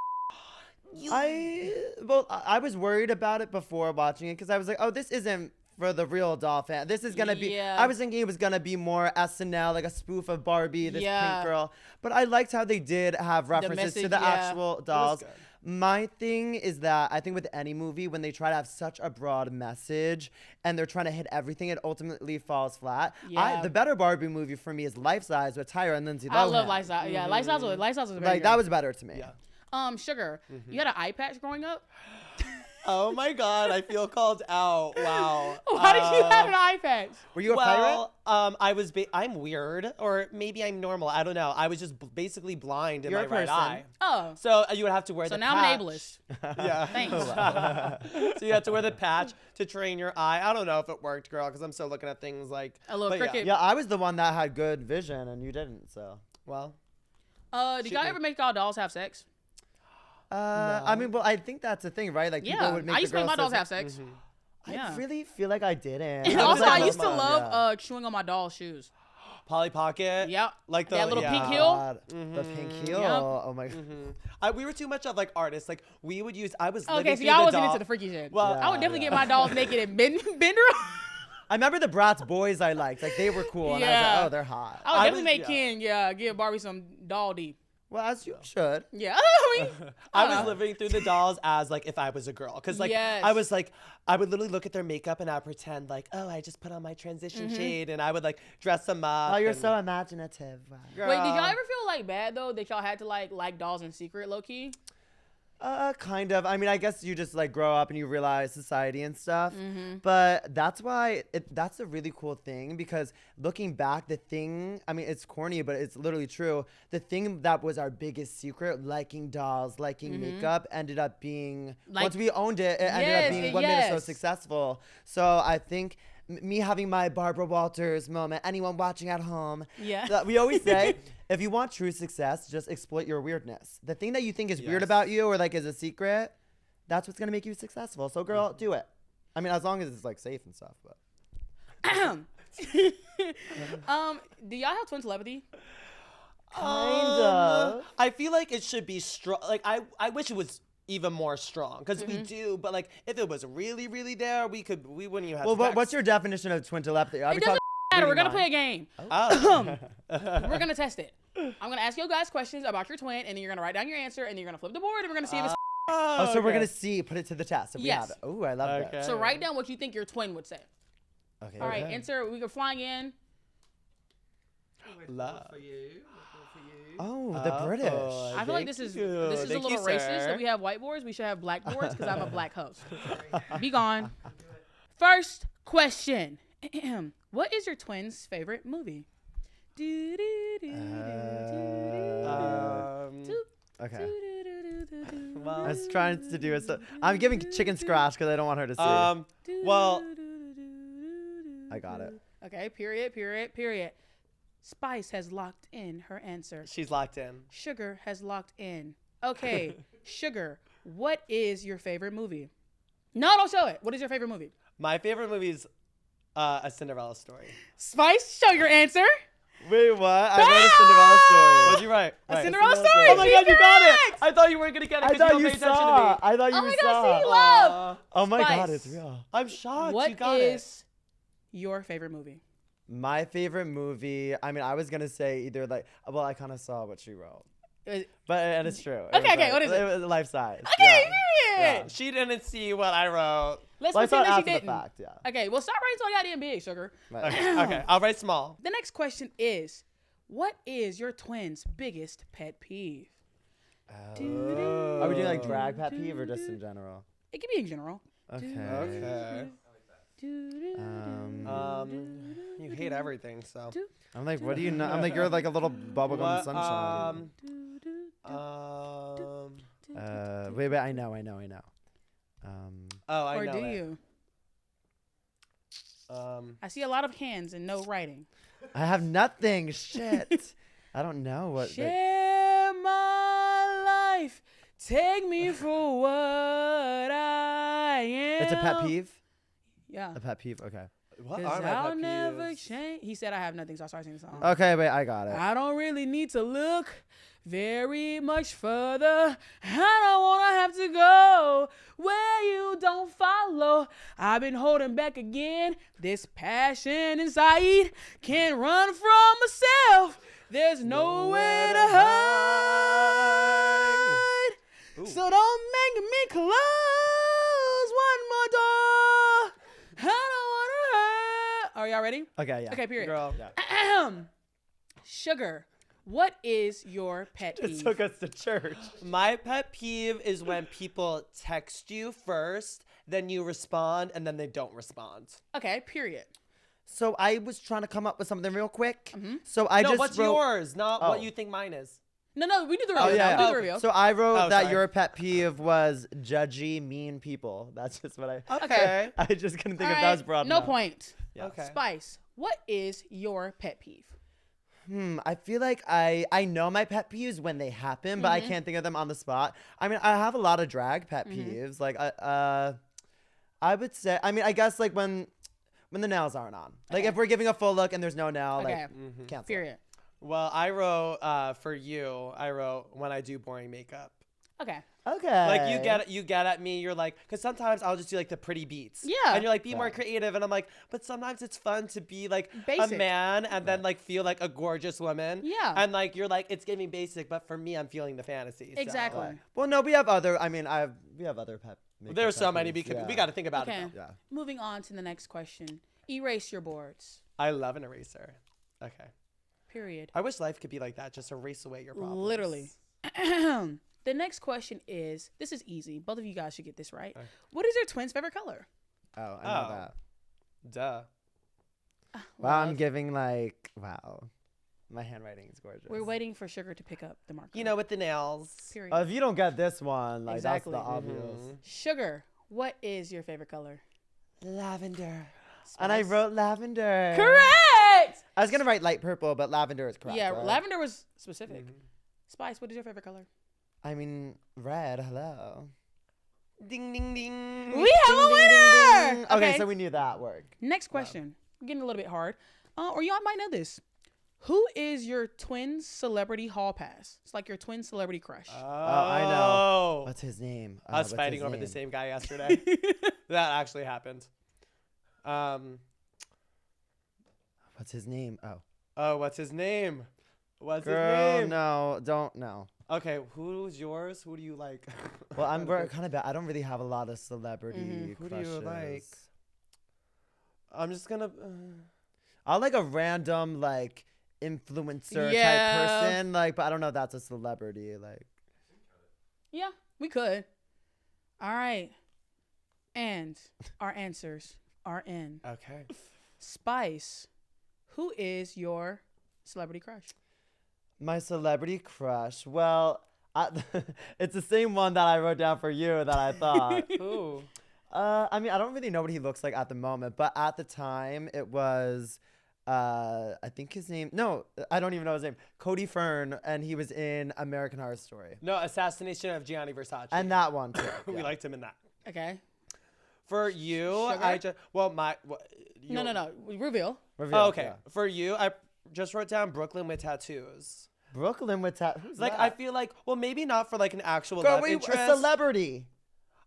I was worried about it before watching it because I was like, oh, this isn't for the real doll fan. This is gonna be. Yeah. I was thinking it was gonna be more SNL, like a spoof of Barbie, this Yeah. pink girl. But I liked how they did have references to message, the yeah. actual dolls. good. My thing is that I think with any movie, when they try to have such a broad message and they're trying to hit everything, it ultimately falls flat. Yeah. The better Barbie movie for me is Life Size with Tyra and Lindsay Lohan. I love Life Size. Yeah, Life Size was very Like good. that was better to me. Yeah. Sugar, you had an eye patch growing up? Oh my God, I feel called out. Wow. Why did you have an eye patch? Were you a pirate? I'm weird, or maybe I'm normal. I don't know. I was just basically blind in You're my a right person. eye. Oh. So you would have to wear So the now patch. I'm an ableist. Yeah. Thanks. So you have to wear the patch to train your eye. I don't know if it worked, girl, because I'm still looking at things like A little but cricket. Yeah, I was the one that had good vision and you didn't, so. Well, Did y'all ever make y'all dolls have sex? I mean, well, I think that's the thing, right? Like people Yeah. would make I used the to make my girls dolls say- have sex. Yeah. I really feel like I didn't. And was also, like, I used to come on, love yeah. chewing on my doll's shoes. Polly Pocket. Yep. Like the That little pink heel. God, the pink heel. Yep. Oh my. We were too much of like artists. Like we would use. I was Okay, living so through y'all the wasn't doll. into the freaky shit. Well, I would definitely yeah. get my dolls naked and bend her. I remember the Bratz boys I liked. Like they were cool, and I was Yeah. like, oh, they're hot. I would definitely make yeah. Ken, give Barbie some doll deep. Well, as you should. Yeah. I mean, I was living through the dolls as like if I was a girl, because like Yes. I was like I would literally look at their makeup and I would pretend like, oh, I just put on my transition shade, and I would like dress them up. Oh, you're and- so imaginative. Wow. Girl. Wait, did y'all ever feel like bad though that y'all had to like dolls in secret, low key? Kind of. I mean, I guess you just like grow up and you realize society and stuff. But that's why that's a really cool thing, because looking back, the thing, I mean, it's corny, but it's literally true. The thing that was our biggest secret, liking dolls, liking makeup, ended up being, Like- once we owned it, it ended up being what made us so yes. successful. So I think me having my Barbara Walters moment, anyone watching at home, Yeah. that we always say, if you want true success, just exploit your weirdness. The thing that you think is weird Yes. about you or like is a secret, that's what's gonna make you successful. So girl, do it. I mean, as long as it's like safe and stuff. But Do y'all have twin telepathy? kind of. I feel like it should be strong. Like I wish it was even more strong, because we do. But like if it was really there, we wouldn't even have. Well, to what's your definition of twin telepathy? Are we talking matter. We're gonna play a game. Oh. We're gonna test it. I'm gonna ask you guys questions about your twin, and then you're gonna write down your answer, and then you're gonna flip the board, and we're gonna see if it's. Oh, so we're gonna put it to the test if we have it. Oh, I love that. So write down what you think your twin would say. Okay. All right, answer. We go flying in. Love. Oh, the British. I feel like this is a little racist that we have whiteboards. We should have blackboards because I'm a black host. Be gone. First question. What is your twin's favorite movie? Okay. I was trying to do it. So I'm giving chicken scratch because I don't want her to see. Well, I got it. Okay. Period. Spice has locked in her answer. She's locked in. Sugar has locked in. Okay. Sugar, what is your favorite movie? No, don't show it. What is your favorite movie? My favorite movie is A Cinderella Story. Spice, show your answer. Wait, what? I wrote A Cinderella Story. What'd you write? A Cinderella Story. Oh my God, you got it. I thought you weren't going to get it because you don't pay attention to me. I thought you saw. Oh my God, see, love. Oh my Spice. God, it's real. I'm shocked. What you got is your favorite movie? My favorite movie, I mean, I was going to say either I kind of saw what she wrote. And it's true. Okay, what is it? It was life size. Okay, yeah. She didn't see what I wrote. Let's I saw pretend it that she after didn't. the fact, yeah. Okay, well, stop writing so goddamn big, Sugar. Okay, I'll write small. The next question is, what is your twin's biggest pet peeve? Are we doing like drag pet peeve or just in general? It can be in general. Okay. You hate everything, so. I'm like, what do you know? I'm like, you're like a little bubblegum sunshine. Wait, I know. I or know do it. you? I see a lot of hands and no writing. I have nothing. Shit. I don't know what. Share my life. Take me for what I am. It's a pet peeve? Yeah. A pet peeve? Okay. What 'Cause are my I'll pet never peeves? change. He said I have nothing, so I started singing the song. Okay, wait, I got it. I don't really need to look very much further. I don't want to have to go where you don't follow. I've been holding back again. This passion inside can't run from myself. There's nowhere to hide. So don't make me close one more door. I don't want to hurt. Are y'all ready? Okay, yeah. Okay, period. Girl. Yeah. Sugar, what is your pet peeve? Just took us to church. My pet peeve is when people text you first, then you respond, and then they don't respond. Okay, period. So I was trying to come up with something real quick. Mm-hmm. So I No, just what's wrote, yours? Not what you think mine is. No, we do the reveal. Oh, yeah. We do the reveal. So I wrote that sorry. your pet peeve was judgy, mean people. That's just what I. Okay. I just couldn't think All if that was broad no enough. point. Yeah. Okay. Spice, what is your pet peeve? I feel like I know my pet peeves when they happen, but I can't think of them on the spot. I mean, I have a lot of drag pet peeves. Like I would say, I mean, I guess like when the nails aren't on. Like if we're giving a full look and there's no nail, Okay. like cancel. Period. Well, I wrote for you. I wrote when I do boring makeup. Okay. Okay. Like you get at me. You're like, because sometimes I'll just do like the pretty beats. Yeah. And you're like, be more creative, and I'm like, but sometimes it's fun to be like Basic. a man and then like feel like a gorgeous woman. Yeah. And like you're like, it's giving basic, but for me, I'm feeling the fantasy. so. Exactly. Well, no, we have other. I mean, we have other pet. There's so pet many. peeves, We got to think about Okay. it. Though. Yeah. Moving on to the next question. Erase your boards. I love an eraser. Okay. Period. I wish life could be like that. Just erase away your problems. Literally. The next question is, this is easy. Both of you guys should get this right. Okay. What is your twin's favorite color? Oh, I know that. Duh. Wow, I'm giving like my handwriting is gorgeous. We're waiting for Sugar to pick up the marker. You know, with the nails. Period. If you don't get this one, like Exactly. that's the obvious. Sugar, what is your favorite color? Lavender. And I Spice? wrote lavender. Correct! I was gonna write light purple, but lavender is correct. Yeah, right? lavender was specific. Spice, what is your favorite color? I mean, red. Hello. Ding, ding, ding. We have a winner! Okay, so we knew that worked. Next question. We're getting a little bit hard. Or y'all might know this. Who is your twin celebrity hall pass? It's like your twin celebrity crush. Oh, I know. What's his name? Us what's fighting his over the name? same guy yesterday. That actually happened. What's his name? Oh, what's his name? What's Girl, his name? no, don't know. Okay, who's yours? Who do you like? Well, I'm kind of bad. I don't really have a lot of celebrity crushes. Who do you like? I'm just gonna. I like a random like influencer type person, like, but I don't know if that's a celebrity, like. Yeah, we could. All right, and our answers are in. Okay. Spice, who is your celebrity crush? My celebrity crush. Well, it's the same one that I wrote down for you that I thought. Who? I mean, I don't really know what he looks like at the moment, but at the time it was, I think his name. No, I don't even know his name. Cody Fern, and he was in American Horror Story. No, Assassination of Gianni Versace. And that one too. We liked him in that. Okay. For you, Sugar? I just No. Reveal. Oh, okay. Yeah. For you, I just wrote down Brooklyn with tattoos. Brooklyn with tattoos. Like that? I feel like, well, maybe not for like an actual Girl, love interest. A celebrity.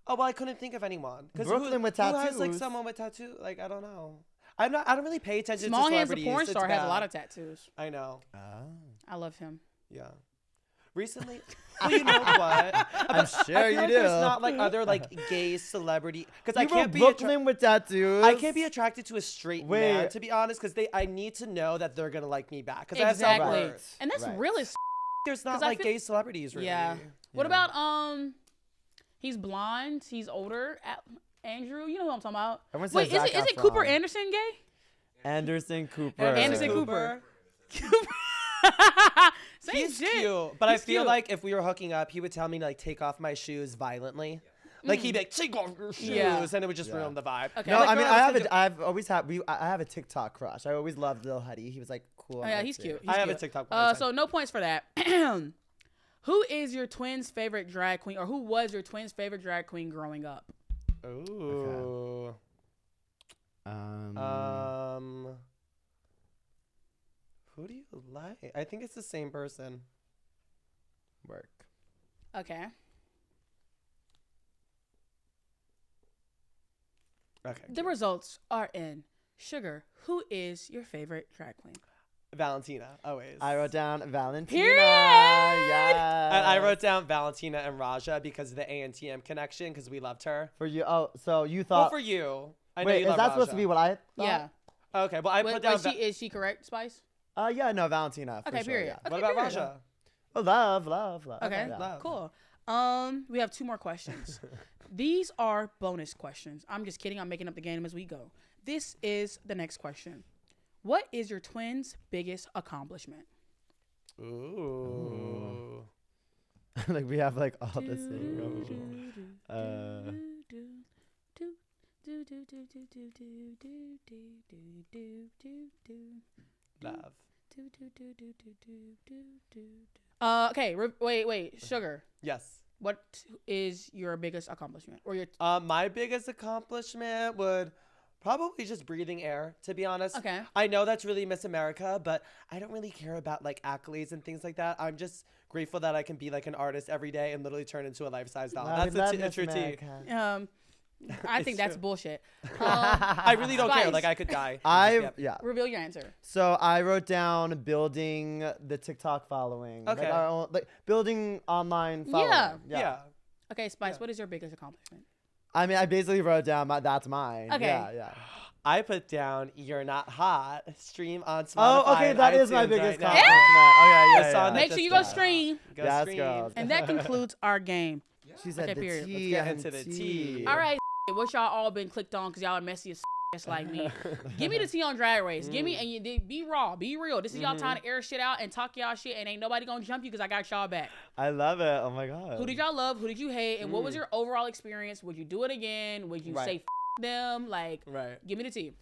Oh, well, I couldn't think of anyone. Brooklyn with tattoos. Who has like someone with tattoo? Like, I don't know. I don't really pay attention Small to Hands, celebrities. the porn star, has a lot of tattoos. I know. Oh. I love him. Yeah. Recently, well, you know what? I'm sure you do. There's not like other like gay celebrity because I can't be Brooklyn with tattoos. I can't be attracted to a straight man, to be honest, because I need to know that they're gonna like me back. Because Exactly. I have self-worth. And that's real as There's not like gay celebrities really. Yeah. What about he's blonde, he's older. Andrew, you know who I'm talking about. Wait, is it Cooper Anderson gay? Anderson Cooper. Anderson Cooper. He's cute, but I feel like if we were hooking up, he would tell me to like take off my shoes violently. Like he'd be like, take off your shoes, and it would just ruin the vibe. Okay. No, like, I mean, I have a TikTok crush. I always loved Lil Huddy. He was like cool. Oh, yeah, he's cute. I have a TikTok crush. So no points for that. Who is your twin's favorite drag queen, or who was your twin's favorite drag queen growing up? Ooh. Okay. Who do you like? I think it's the same person. Work. Okay. Okay. The results are in. Sugar, who is your favorite drag queen? Valentina, always. I wrote down Valentina. Period. Yeah. And I wrote down Valentina and Raja because of the ANTM connection because we loved her. For you, so you thought. Well, for you. I know wait, you is love that Raja. supposed to be what I thought? Yeah. Okay, well, I put down. Is she correct, Spice? Yeah, no, Valentina. Okay, for period. Sure, yeah. Okay, what about period. Raja? Oh, love. Okay, yeah. cool. We have 2 more questions. These are bonus questions. I'm just kidding. I'm making up the game as we go. This is the next question. What is your twins' biggest accomplishment? Ooh. Like we have like all the same. Love. Okay. Wait. Sugar. Yes. What is your biggest accomplishment, or your? My biggest accomplishment would probably just breathing air, to be honest. Okay. I know that's really Miss America, but I don't really care about like accolades and things like that. I'm just grateful that I can be like an artist every day and literally turn into a life-size doll. That's the true tea. I think that's bullshit. I really don't care. Like I could die. Reveal your answer. So I wrote down building the TikTok following. Okay. Like our own, like building online following. Yeah. Okay, Spice. What is your biggest accomplishment? I mean, I basically wrote down that's mine. Okay. Yeah. I put down "You're Not Hot" stream on Spotify. Oh, okay, that is my biggest accomplishment. Yeah! Make sure you go stream. Yes, girls. And that concludes our game. She said period. Let's get into the tea. All right, what y'all all been clicked on because y'all are messy as just like me. Give me the tea on Drag Race. Give me, and you be raw, be real. This is y'all time to air shit out and talk y'all shit, and ain't nobody gonna jump you because I got y'all back. I love it. Oh my god. Who did y'all love? Who did you hate? And what was your overall experience? Would you do it again? Would you say them? Like, give me the tea.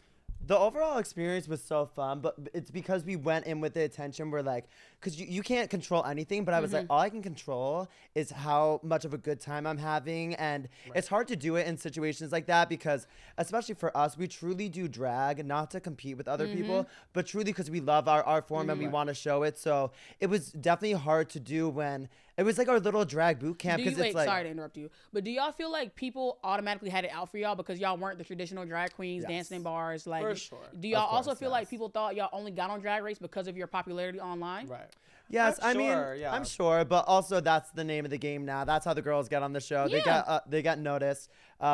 The overall experience was so fun, but it's because we went in with the intention. We're like, because you can't control anything, but I was like, all I can control is how much of a good time I'm having. And it's hard to do it in situations like that because, especially for us, we truly do drag, not to compete with other people, but truly because we love our art form and we want to show it. So it was definitely hard to do when, It was like our little drag boot camp. Sorry to interrupt you, but do y'all feel like people automatically had it out for y'all because y'all weren't the traditional drag queens dancing in bars? Like, for sure. Do y'all also feel like people thought y'all only got on Drag Race because of your popularity online? Right. Yes, I'm sure, but also that's the name of the game now. That's how the girls get on the show. Yeah. They get noticed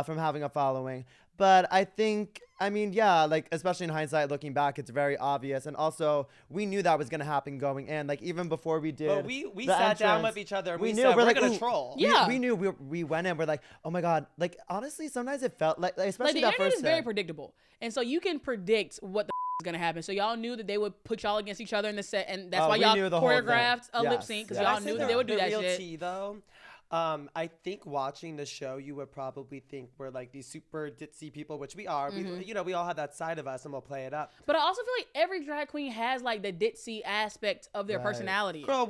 from having a following. But I think, like, especially in hindsight, looking back, it's very obvious. And also, we knew that was going to happen going in. Like, even before we did. But we sat down with each other and we said, we're going to troll. Yeah. We knew we went in. We're like, oh my God. Like, honestly, sometimes it felt like especially the that first is very predictable. And so you can predict what the is going to happen. So y'all knew that they would put y'all against each other in the set. And that's why y'all choreographed a lip sync. Because y'all knew that they would do that shit. Tea, though. I think watching the show, you would probably think we're like these super ditzy people, which we are. We all have that side of us, and we'll play it up. But I also feel like every drag queen has like the ditzy aspect of their personality. Girl,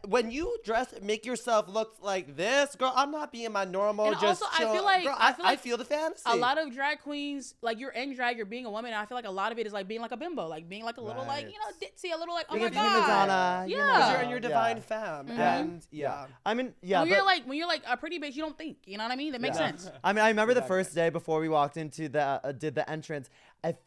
when you make yourself look like this, girl, I'm not being my normal. And just also, chill. I feel the fantasy. A lot of drag queens, like you're in drag, you're being a woman. And I feel like a lot of it is like being like a bimbo, like being like a little like ditzy, a little like oh my god, Madonna, yeah, you're in your divine femme, and when you're like a pretty bitch, you don't think, you know what I mean? That makes sense. I remember the first day before we walked into did the entrance. It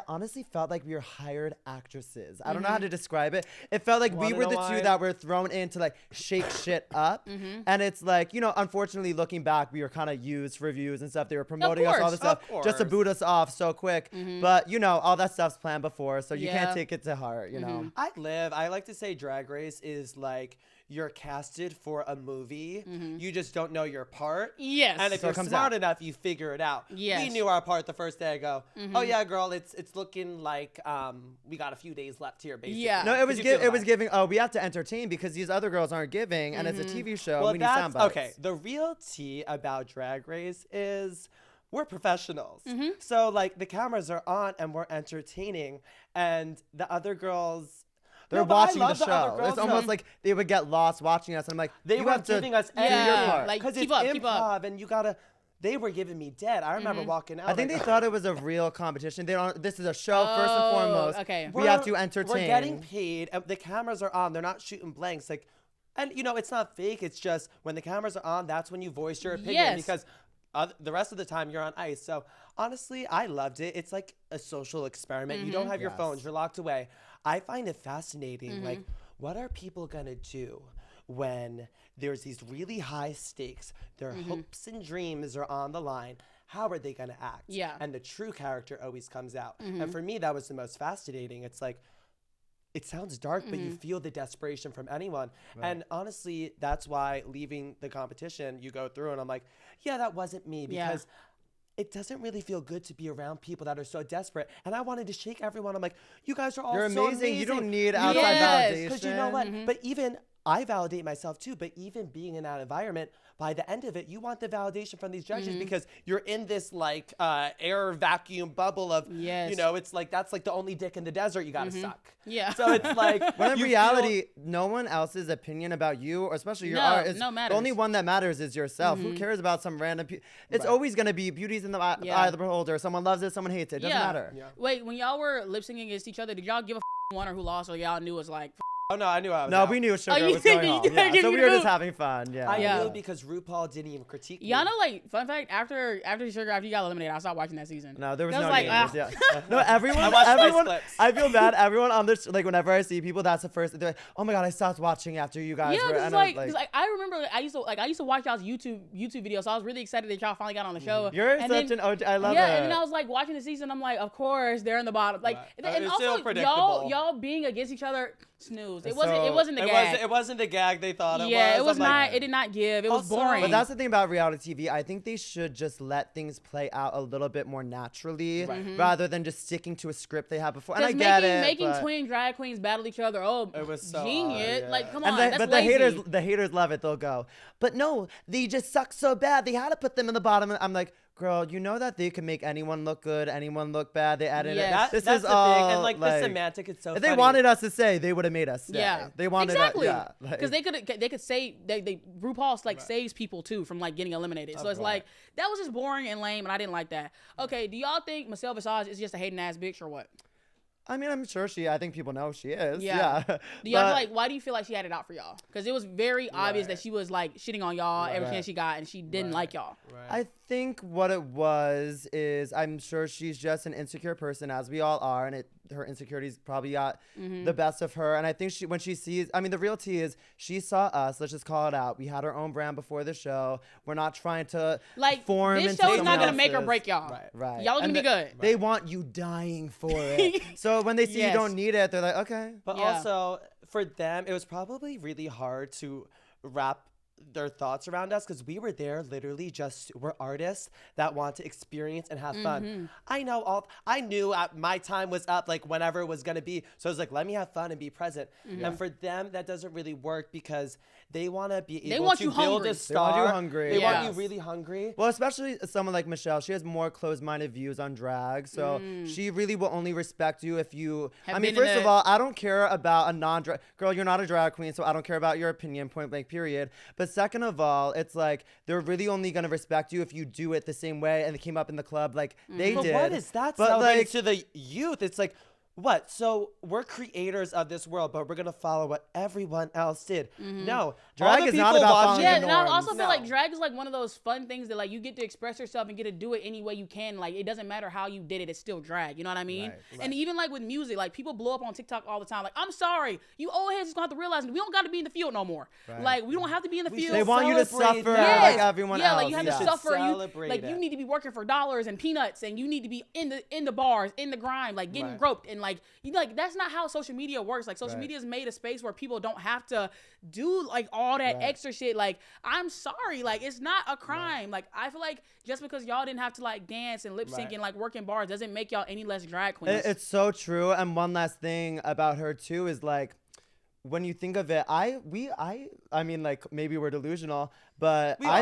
honestly felt like we were hired actresses. I don't know how to describe it. It felt like we were the two that were thrown in to like shake shit up. And it's like, unfortunately looking back, we were kind of used for reviews and stuff. They were promoting us, all this stuff, just to boot us off so quick. But, all that stuff's planned before, so you can't take it to heart, I like to say Drag Race is like, you're casted for a movie. You just don't know your part. Yes. And if you're smart enough, you figure it out. Yes. We knew our part the first day. I go, oh yeah, girl, it's looking like we got a few days left here, basically. Yeah. No, it was giving. Oh, we have to entertain because these other girls aren't giving, and it's a TV show. Well, we need sound bites. Okay. The real tea about Drag Race is we're professionals. So like the cameras are on and we're entertaining, and the other girls. They're watching the show. It's almost like they would get lost watching us. I'm like, they were giving us your part. Like, because it's improv and you gotta. They were giving me dead. I remember walking out. I think they thought it was a real competition. This is a show first and foremost. Okay. We have to entertain. We're getting paid. The cameras are on. They're not shooting blanks. Like, and it's not fake. It's just when the cameras are on, that's when you voice your opinion because. The rest of the time you're on ice. So honestly, I loved it. It's like a social experiment. You don't have your phones. You're locked away. I find it fascinating. Like, what are people going to do when there's these really high stakes? Their hopes and dreams are on the line. How are they going to act? Yeah. And the true character always comes out. And for me, that was the most fascinating. It's like, it sounds dark, but you feel the desperation from anyone. Right. And honestly, that's why leaving the competition, you go through and I'm like, yeah, that wasn't me because it doesn't really feel good to be around people that are so desperate. And I wanted to shake everyone. I'm like, you guys are all You're so amazing. You don't need outside validation. Because you know what? But even I validate myself too, but even being in that environment, by the end of it, you want the validation from these judges because you're in this like air vacuum bubble of, it's like, that's like the only dick in the desert you gotta suck. Yeah. So it's like, when in reality, no one else's opinion about you, or especially your art, is matters. The only one that matters is yourself. Who cares about some random, it's always gonna be beauty's in the eye of the beholder. Someone loves it, someone hates it. It doesn't matter. Yeah. Wait, when y'all were lip syncing against each other, did y'all give a winner who lost, or y'all knew it was like, oh no, I knew I was. No, out. we knew Sugar was going home. Yeah. So we were just having fun. Yeah. I knew because RuPaul didn't even critique me. Y'all know, like, fun fact, after you got eliminated, I stopped watching that season. No, there was no like, names. No, everyone. I feel bad. Everyone on this, like, whenever I see people, that's the first. They're like, oh my god, I stopped watching after you guys. Yeah, because like I remember I used to watch y'all's YouTube videos, so I was really excited that y'all finally got on the show. You're such an OG. I love it. Yeah, and then I was like watching the season. I'm like, of course they're in the bottom. Like, and also y'all being against each other. Snooze. It wasn't the gag. It wasn't the gag they thought it was. Yeah, it was not. It did not give. It was boring. But that's the thing about reality TV. I think they should just let things play out a little bit more naturally, rather than just sticking to a script they had before. And I get it. Making twin drag queens battle each other. Oh, it was so genius. Like, come on. But the haters love it. They'll go, but no, they just suck so bad. They had to put them in the bottom. And I'm like, girl, you know that they can make anyone look good, anyone look bad. They added it. This is all thing. And like the semantic, it's so. If they wanted us to say, they would have made us. Stay. Yeah, they wanted exactly. Because they could say RuPaul like saves people too from like getting eliminated. So it's like that was just boring and lame, and I didn't like that. Okay, do y'all think Michelle Visage is just a hating ass bitch or what? I mean, I'm sure I think people know she is. Yeah. Do y'all feel like, why do you feel like she had it out for y'all? Because it was very obvious that she was like shitting on y'all every chance she got, and she didn't like y'all. I think what it was is I'm sure she's just an insecure person, as we all are, and her insecurities probably got the best of her. And I think when she sees, I mean, the real tea is she saw us. Let's just call it out. We had our own brand before the show. We're not trying to form this into show's not gonna make or break y'all. Right. Y'all gonna be good. They want you dying for it. So when they see you don't need it, they're like, okay. But also for them, it was probably really hard to wrap their thoughts around us because we were there literally we're artists that want to experience and have fun. I knew my time was up, like whenever it was going to be. So I was like, let me have fun and be present. And for them, that doesn't really work because they want to be able to build a star. They want you hungry. They want you really hungry. Well, especially someone like Michelle. She has more closed-minded views on drag. So she really will only respect you if you... first of all, I don't care about a non-drag... Girl, you're not a drag queen, so I don't care about your opinion, point blank, period. But second of all, it's like they're really only going to respect you if you do it the same way and they came up in the club like they did. But what is that celebrating to the youth? It's like... What? So we're creators of this world, but we're gonna follow what everyone else did. No, drag is not about following the norms. And I also feel like drag is like one of those fun things that like you get to express yourself and get to do it any way you can. Like it doesn't matter how you did it; it's still drag. You know what I mean? Right. And even like with music, like people blow up on TikTok all the time. Like I'm sorry, you old heads just gonna have to realize we don't got to be in the field no more. Right. Like we don't have to be in the field. They want you to suffer like everyone else. Yeah, like you have to suffer. You need to be working for dollars and peanuts, and you need to be in the bars, in the grind, like getting groped, and like that's not how social media works. Like social media has made a space where people don't have to do like all that extra shit. Like I'm sorry, like it's not a crime. Like I feel like just because y'all didn't have to like dance and lip sync and like work in bars doesn't make y'all any less drag queens. It's so true. And one last thing about her too is like, when you think of it, I mean, like maybe we're delusional, but we are.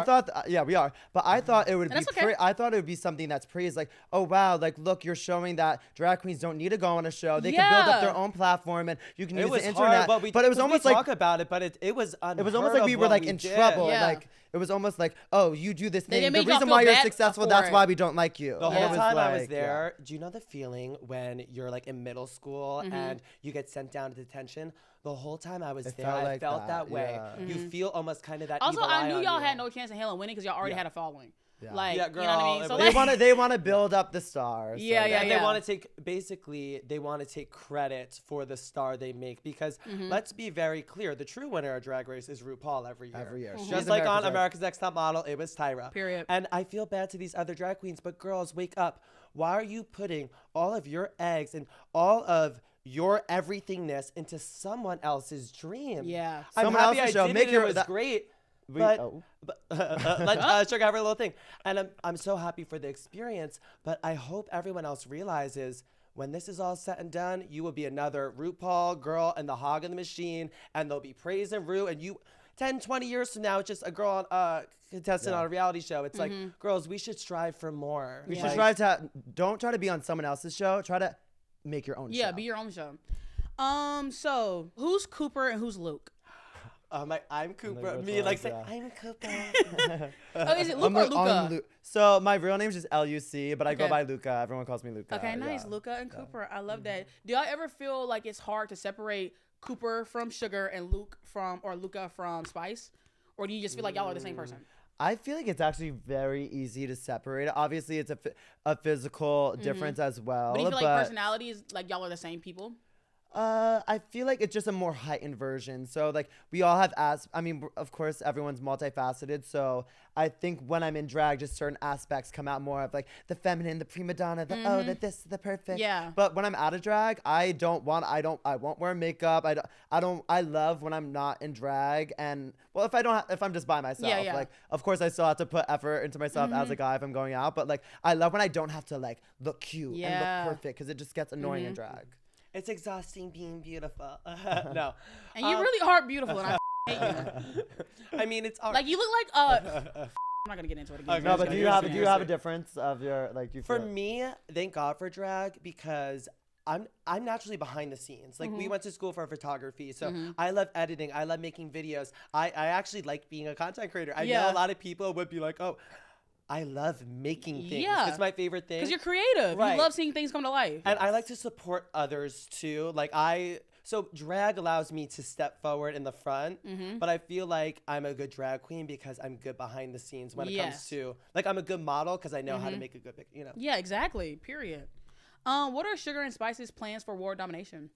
But I thought it would be, I thought it would be something that's praised. Like, oh wow, like look, you're showing that drag queens don't need to go on a show; they can build up their own platform, and you can use the internet. Hard, but it was almost like talk about it, but it was unheard it was almost like we were like in trouble. Like it was almost like, oh, you do this thing. The reason why you're successful, that's why we don't like you. The whole time I was there, do you know the feeling when you're like in middle school and you get sent down to detention? The whole time I was there, I felt that way. You feel almost kind of that. Also, evil I knew y'all had no chance in hell of winning because y'all already had a following. Yeah. Like, girl, you know what I mean? So they want to build up the stars. And they want to take credit for the star they make because let's be very clear, the true winner of Drag Race is RuPaul every year. Just like on America's Next Top Model, it was Tyra. Period. And I feel bad to these other drag queens, but girls, wake up. Why are you putting all of your eggs and all of your everythingness into someone else's dream? Yeah. I'm happy I did it. It was great. But let's check out our little thing. And I'm so happy for the experience, but I hope everyone else realizes when this is all said and done, you will be another RuPaul girl and the hog in the machine, and they'll be praising Ru, and you 10, 20 years from now, it's just a girl contestant on a reality show. It's like, girls, we should strive for more. We should strive to don't try to be on someone else's show. Try to make your own show. Yeah, be your own show. So who's Cooper and who's Luke? I'm Cooper. Me like say I'm Cooper. Is it Luke or Luca? So my real name is just Luc, but I go by Luca. Everyone calls me Luca. Okay, nice. Luca and Cooper. I love that. Do y'all ever feel like it's hard to separate Cooper from Sugar and Luca from Spice? Or do you just feel like y'all are the same person? I feel like it's actually very easy to separate it. Obviously, it's a physical difference as well. But do you feel like personalities, like y'all are the same people? I feel like it's just a more heightened version. So like we all have of course everyone's multifaceted. So I think when I'm in drag, just certain aspects come out more of like the feminine, the prima donna, the perfect. Yeah. But when I'm out of drag, I won't wear makeup. I love when I'm not in drag. And well, if I'm just by myself, like of course I still have to put effort into myself as a guy if I'm going out. But like I love when I don't have to like look cute and look perfect because it just gets annoying in drag. It's exhausting being beautiful. No. And you really are beautiful, and I hate you. I mean, it's like you look like I'm not gonna get into it again. Okay, no, but do you have a difference of your like? For me, thank God for drag because I'm naturally behind the scenes. Like we went to school for photography, so I love editing. I love making videos. I actually like being a content creator. I know a lot of people would be like, oh. I love making things. Yeah. It's my favorite thing. Because you're creative. Right. You love seeing things come to life. And I like to support others too. So drag allows me to step forward in the front, but I feel like I'm a good drag queen because I'm good behind the scenes when it comes to, like, I'm a good model because I know how to make a good picture, you know? Yeah, exactly. Period. What are Sugar and Spice's plans for world domination?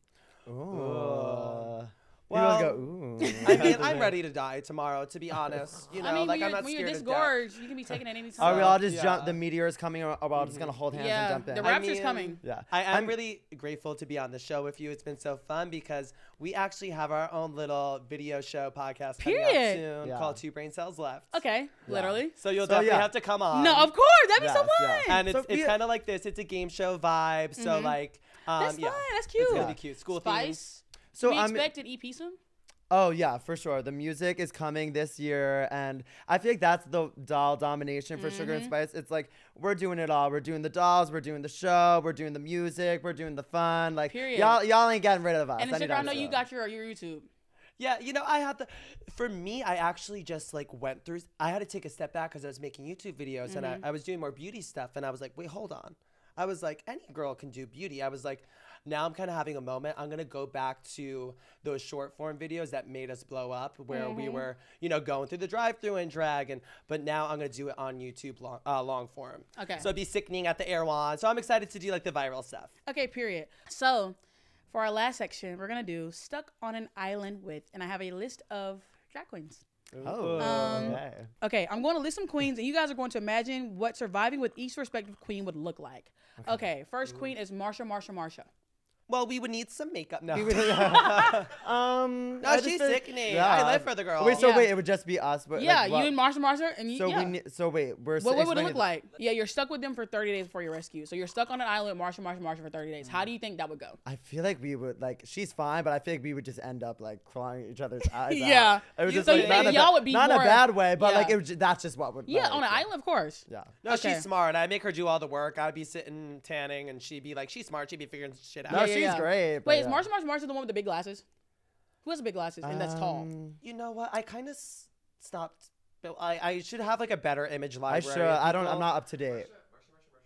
Ooh. Well, go, ooh. I mean, I'm ready to die tomorrow, to be honest. You know, I mean, like, I'm not when scared you're of death. disgorged, you can be taken at any time. Are we all just jump? The meteor is coming, or we're all just gonna hold hands and jump in? The rapture's coming. Yeah, I'm really grateful to be on the show with you. It's been so fun because we actually have our own little video show podcast coming out soon called Two Brain Cells Left. Okay, literally. So you'll definitely have to come on. No, of course, that'd be so fun. Yeah. And it's kind of like this. It's a game show vibe. So like, that's fun. That's cute. It's gonna be cute. School Spice. So we expected EP soon. Oh yeah, for sure. The music is coming this year, and I feel like that's the doll domination for Sugar and Spice. It's like we're doing it all. We're doing the dolls. We're doing the show. We're doing the music. We're doing the fun. Like y'all ain't getting rid of us. And Sugar, I know you got your YouTube. Yeah, you know, for me, I actually just like went through, I had to take a step back because I was making YouTube videos and I was doing more beauty stuff. And I was like, wait, hold on. I was like, any girl can do beauty. I was like, now I'm kind of having a moment. I'm going to go back to those short form videos that made us blow up where we were, you know, going through the drive-thru and drag. But now I'm going to do it on YouTube long form. Okay. So it'd be sickening at the Erewhon. So I'm excited to do like the viral stuff. Okay, period. So for our last section, we're going to do Stuck on an Island with, and I have a list of drag queens. Okay, I'm going to list some queens, and you guys are going to imagine what surviving with each respective queen would look like. Okay, first queen is Marsha. Well, we would need some makeup. No. No, she's sickening. Yeah. I live for the girl. Wait, wait, it would just be us. But you and Marsha, and you. So wait, we're. What would it look like? Yeah, you're stuck with them for 30 days before you're rescued. So you're stuck on an island with Marsha for 30 days. How do you think that would go? I feel like we would she's fine, but I feel like we would just end up like crying each other's eyes out. It would just, so y'all would be not in a bad way, but like that's just what would. Yeah, on an island, of course. Yeah. No, she's smart. I make her do all the work. I'd be sitting tanning, and she'd be like, she's smart. She'd be figuring shit out. No, she's great. Wait, is Marsha the one with the big glasses? Who has the big glasses and that's tall? You know what? I kind of stopped. I should have like a better image library. I'm not up to date.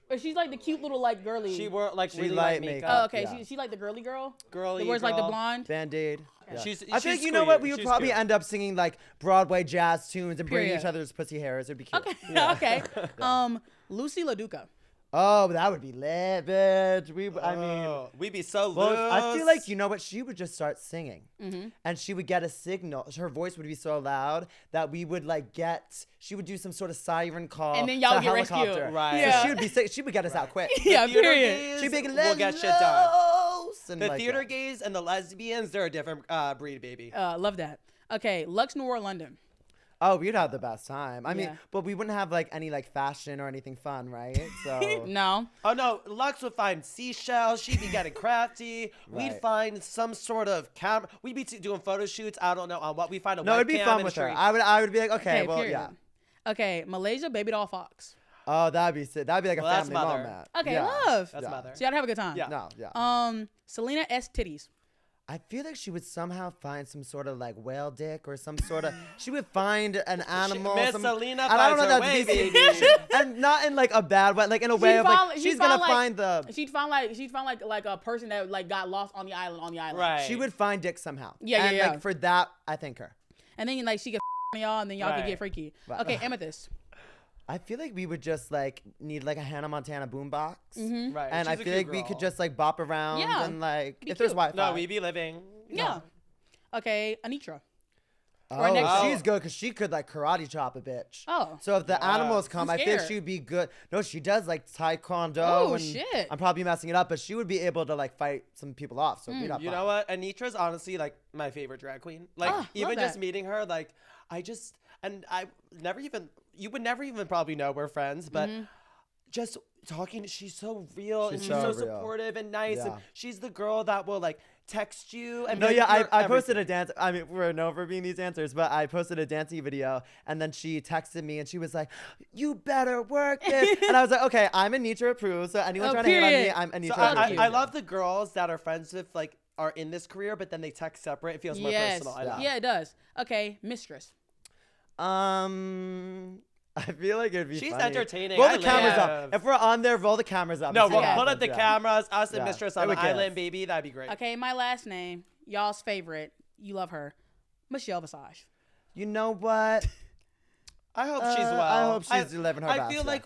But she's like the cute little like girly. She wore like really light makeup. Oh, okay. Yeah. She like the girly girl. Girly. That wears like the blonde Band-Aid. Yeah. I think you know what we would probably end up singing like Broadway jazz tunes and bringing each other's pussy hairs. It'd be cute. Okay. Yeah. Okay. Lucy LaDuca. Oh, that would be lit, bitch. We'd be so loose. I feel like, you know what? She would just start singing. And she would get a signal. Her voice would be so loud that we would she would do some sort of siren call. And then y'all would get rescued. Right. Yeah. So she would get us out quick. Yeah, period. She'd be like, we'll get shit done. The like theater gays and the lesbians, they're a different breed, baby. Love that. Okay, Lux Noir London. Oh, we'd have the best time. I mean, but we wouldn't have like any like fashion or anything fun, right? So no. Oh no, Lux would find seashells. She'd be getting crafty. We'd find some sort of camera. We'd be doing photo shoots. I don't know on what we find. A it'd be fun with her. I would be like, okay, well, period. Okay, Malaysia Baby Doll Fox. Oh, that'd be sick. That'd be like a family moment. Okay, love. That's mother. So y'all have a good time. Yeah. No, yeah. Selena S. Titties. I feel like she would somehow find some sort of like whale dick or some sort of. She would find an animal. Miss Selena finds her way, baby. And not in like a bad way, like in a way of like she's gonna find the. She'd find like a person that like got lost on the island. Right. She would find dick somehow. Yeah. And like for that, I thank her. And then like she could y'all, and then y'all could get freaky. Right. Okay, Amethyst. I feel like we would just like need like a Hannah Montana boombox, right? And I feel like we could just like bop around and like if there's Wi-Fi. No, we'd be living. Yeah. Okay, Anitra. Oh, she's good because she could like karate chop a bitch. Oh. So if the animals come, I think she'd be good. No, she does like taekwondo. Oh, and shit. I'm probably messing it up, but she would be able to like fight some people off. So we'd have You know what? Anitra's honestly like my favorite drag queen. Like even just meeting her, like you would never even probably know we're friends, but just talking, she's so real and she's so supportive and nice. And she's the girl that will like text you. And I posted a dance. I mean, we're known for being these dancers, but I posted a dancing video and then she texted me and she was like, "You better work this." And I was like, okay, I'm Anitra approved. So anyone trying to hate on me, I'm Anitra. So I love the girls that are friends with like are in this career, but then they text separate. It feels more personal. Yeah, it does. Okay, Mistress. I feel like it'd be She's funny. entertaining. Roll the cameras up. If we're on there, roll the cameras up. No, we'll put up the cameras. Us and Mistress on the kiss. island, baby. That'd be great. Okay, my last name, y'all's favorite. You love her, Michelle Visage. You know what? I hope she's well. I hope she's living her best. I feel like,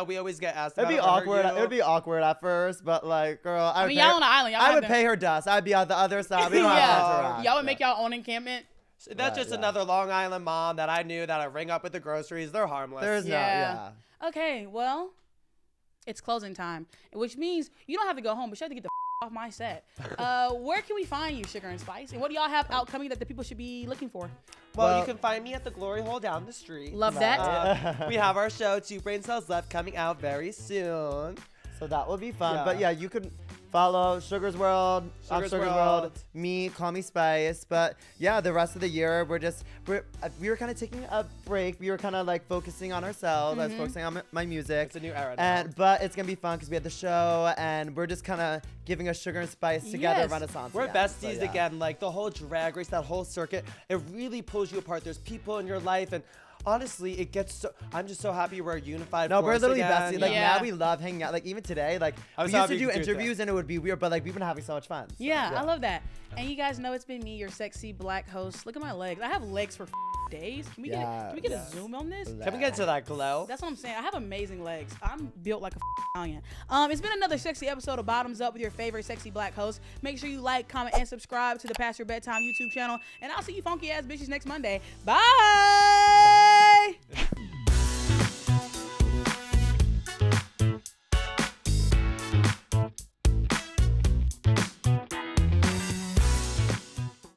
we always get asked It'd about be awkward. It would be awkward at first, but like, girl, I mean, y'all on the island. I would pay her dust. I'd be on the other side. We don't have to interact. Y'all would make y'all own encampment. So that's just another Long Island mom that I knew that I ring up with the groceries. They're harmless. There's Okay, well, it's closing time, which means you don't have to go home, but you have to get the off my set. Where can we find you, Sugar and Spice? And what do y'all have outcoming that the people should be looking for? Well, you can find me at the Glory Hole down the street. Love that. We have our show, 2 Brain Cells Left, coming out very soon. So that will be fun. Yeah. But yeah, you can follow Sugar's World, Sugar's World, me, call me Spice. But yeah, the rest of the year, we were kind of taking a break. We were kind of like focusing on ourselves. I was focusing on my music. It's a new era now. But it's going to be fun because we had the show and we're just kind of giving a Sugar and Spice together renaissance. We're besties again. Like the whole drag race, that whole circuit, it really pulls you apart. There's people in your life and honestly, it gets so. I'm just so happy we're unified. No, we're literally besties. Like now, we love hanging out. Like even today, like we used to do interviews and it would be weird, but like we've been having so much fun. So, yeah, I love that. And you guys know it's been me, your sexy black host. Look at my legs. I have legs for days. Can we get a zoom on this? Can we get to that glow? That's what I'm saying. I have amazing legs. I'm built like a stallion. It's been another sexy episode of Bottoms Up with your favorite sexy black host. Make sure you like, comment, and subscribe to the Past Your Bedtime YouTube channel. And I'll see you funky ass bitches next Monday. Bye.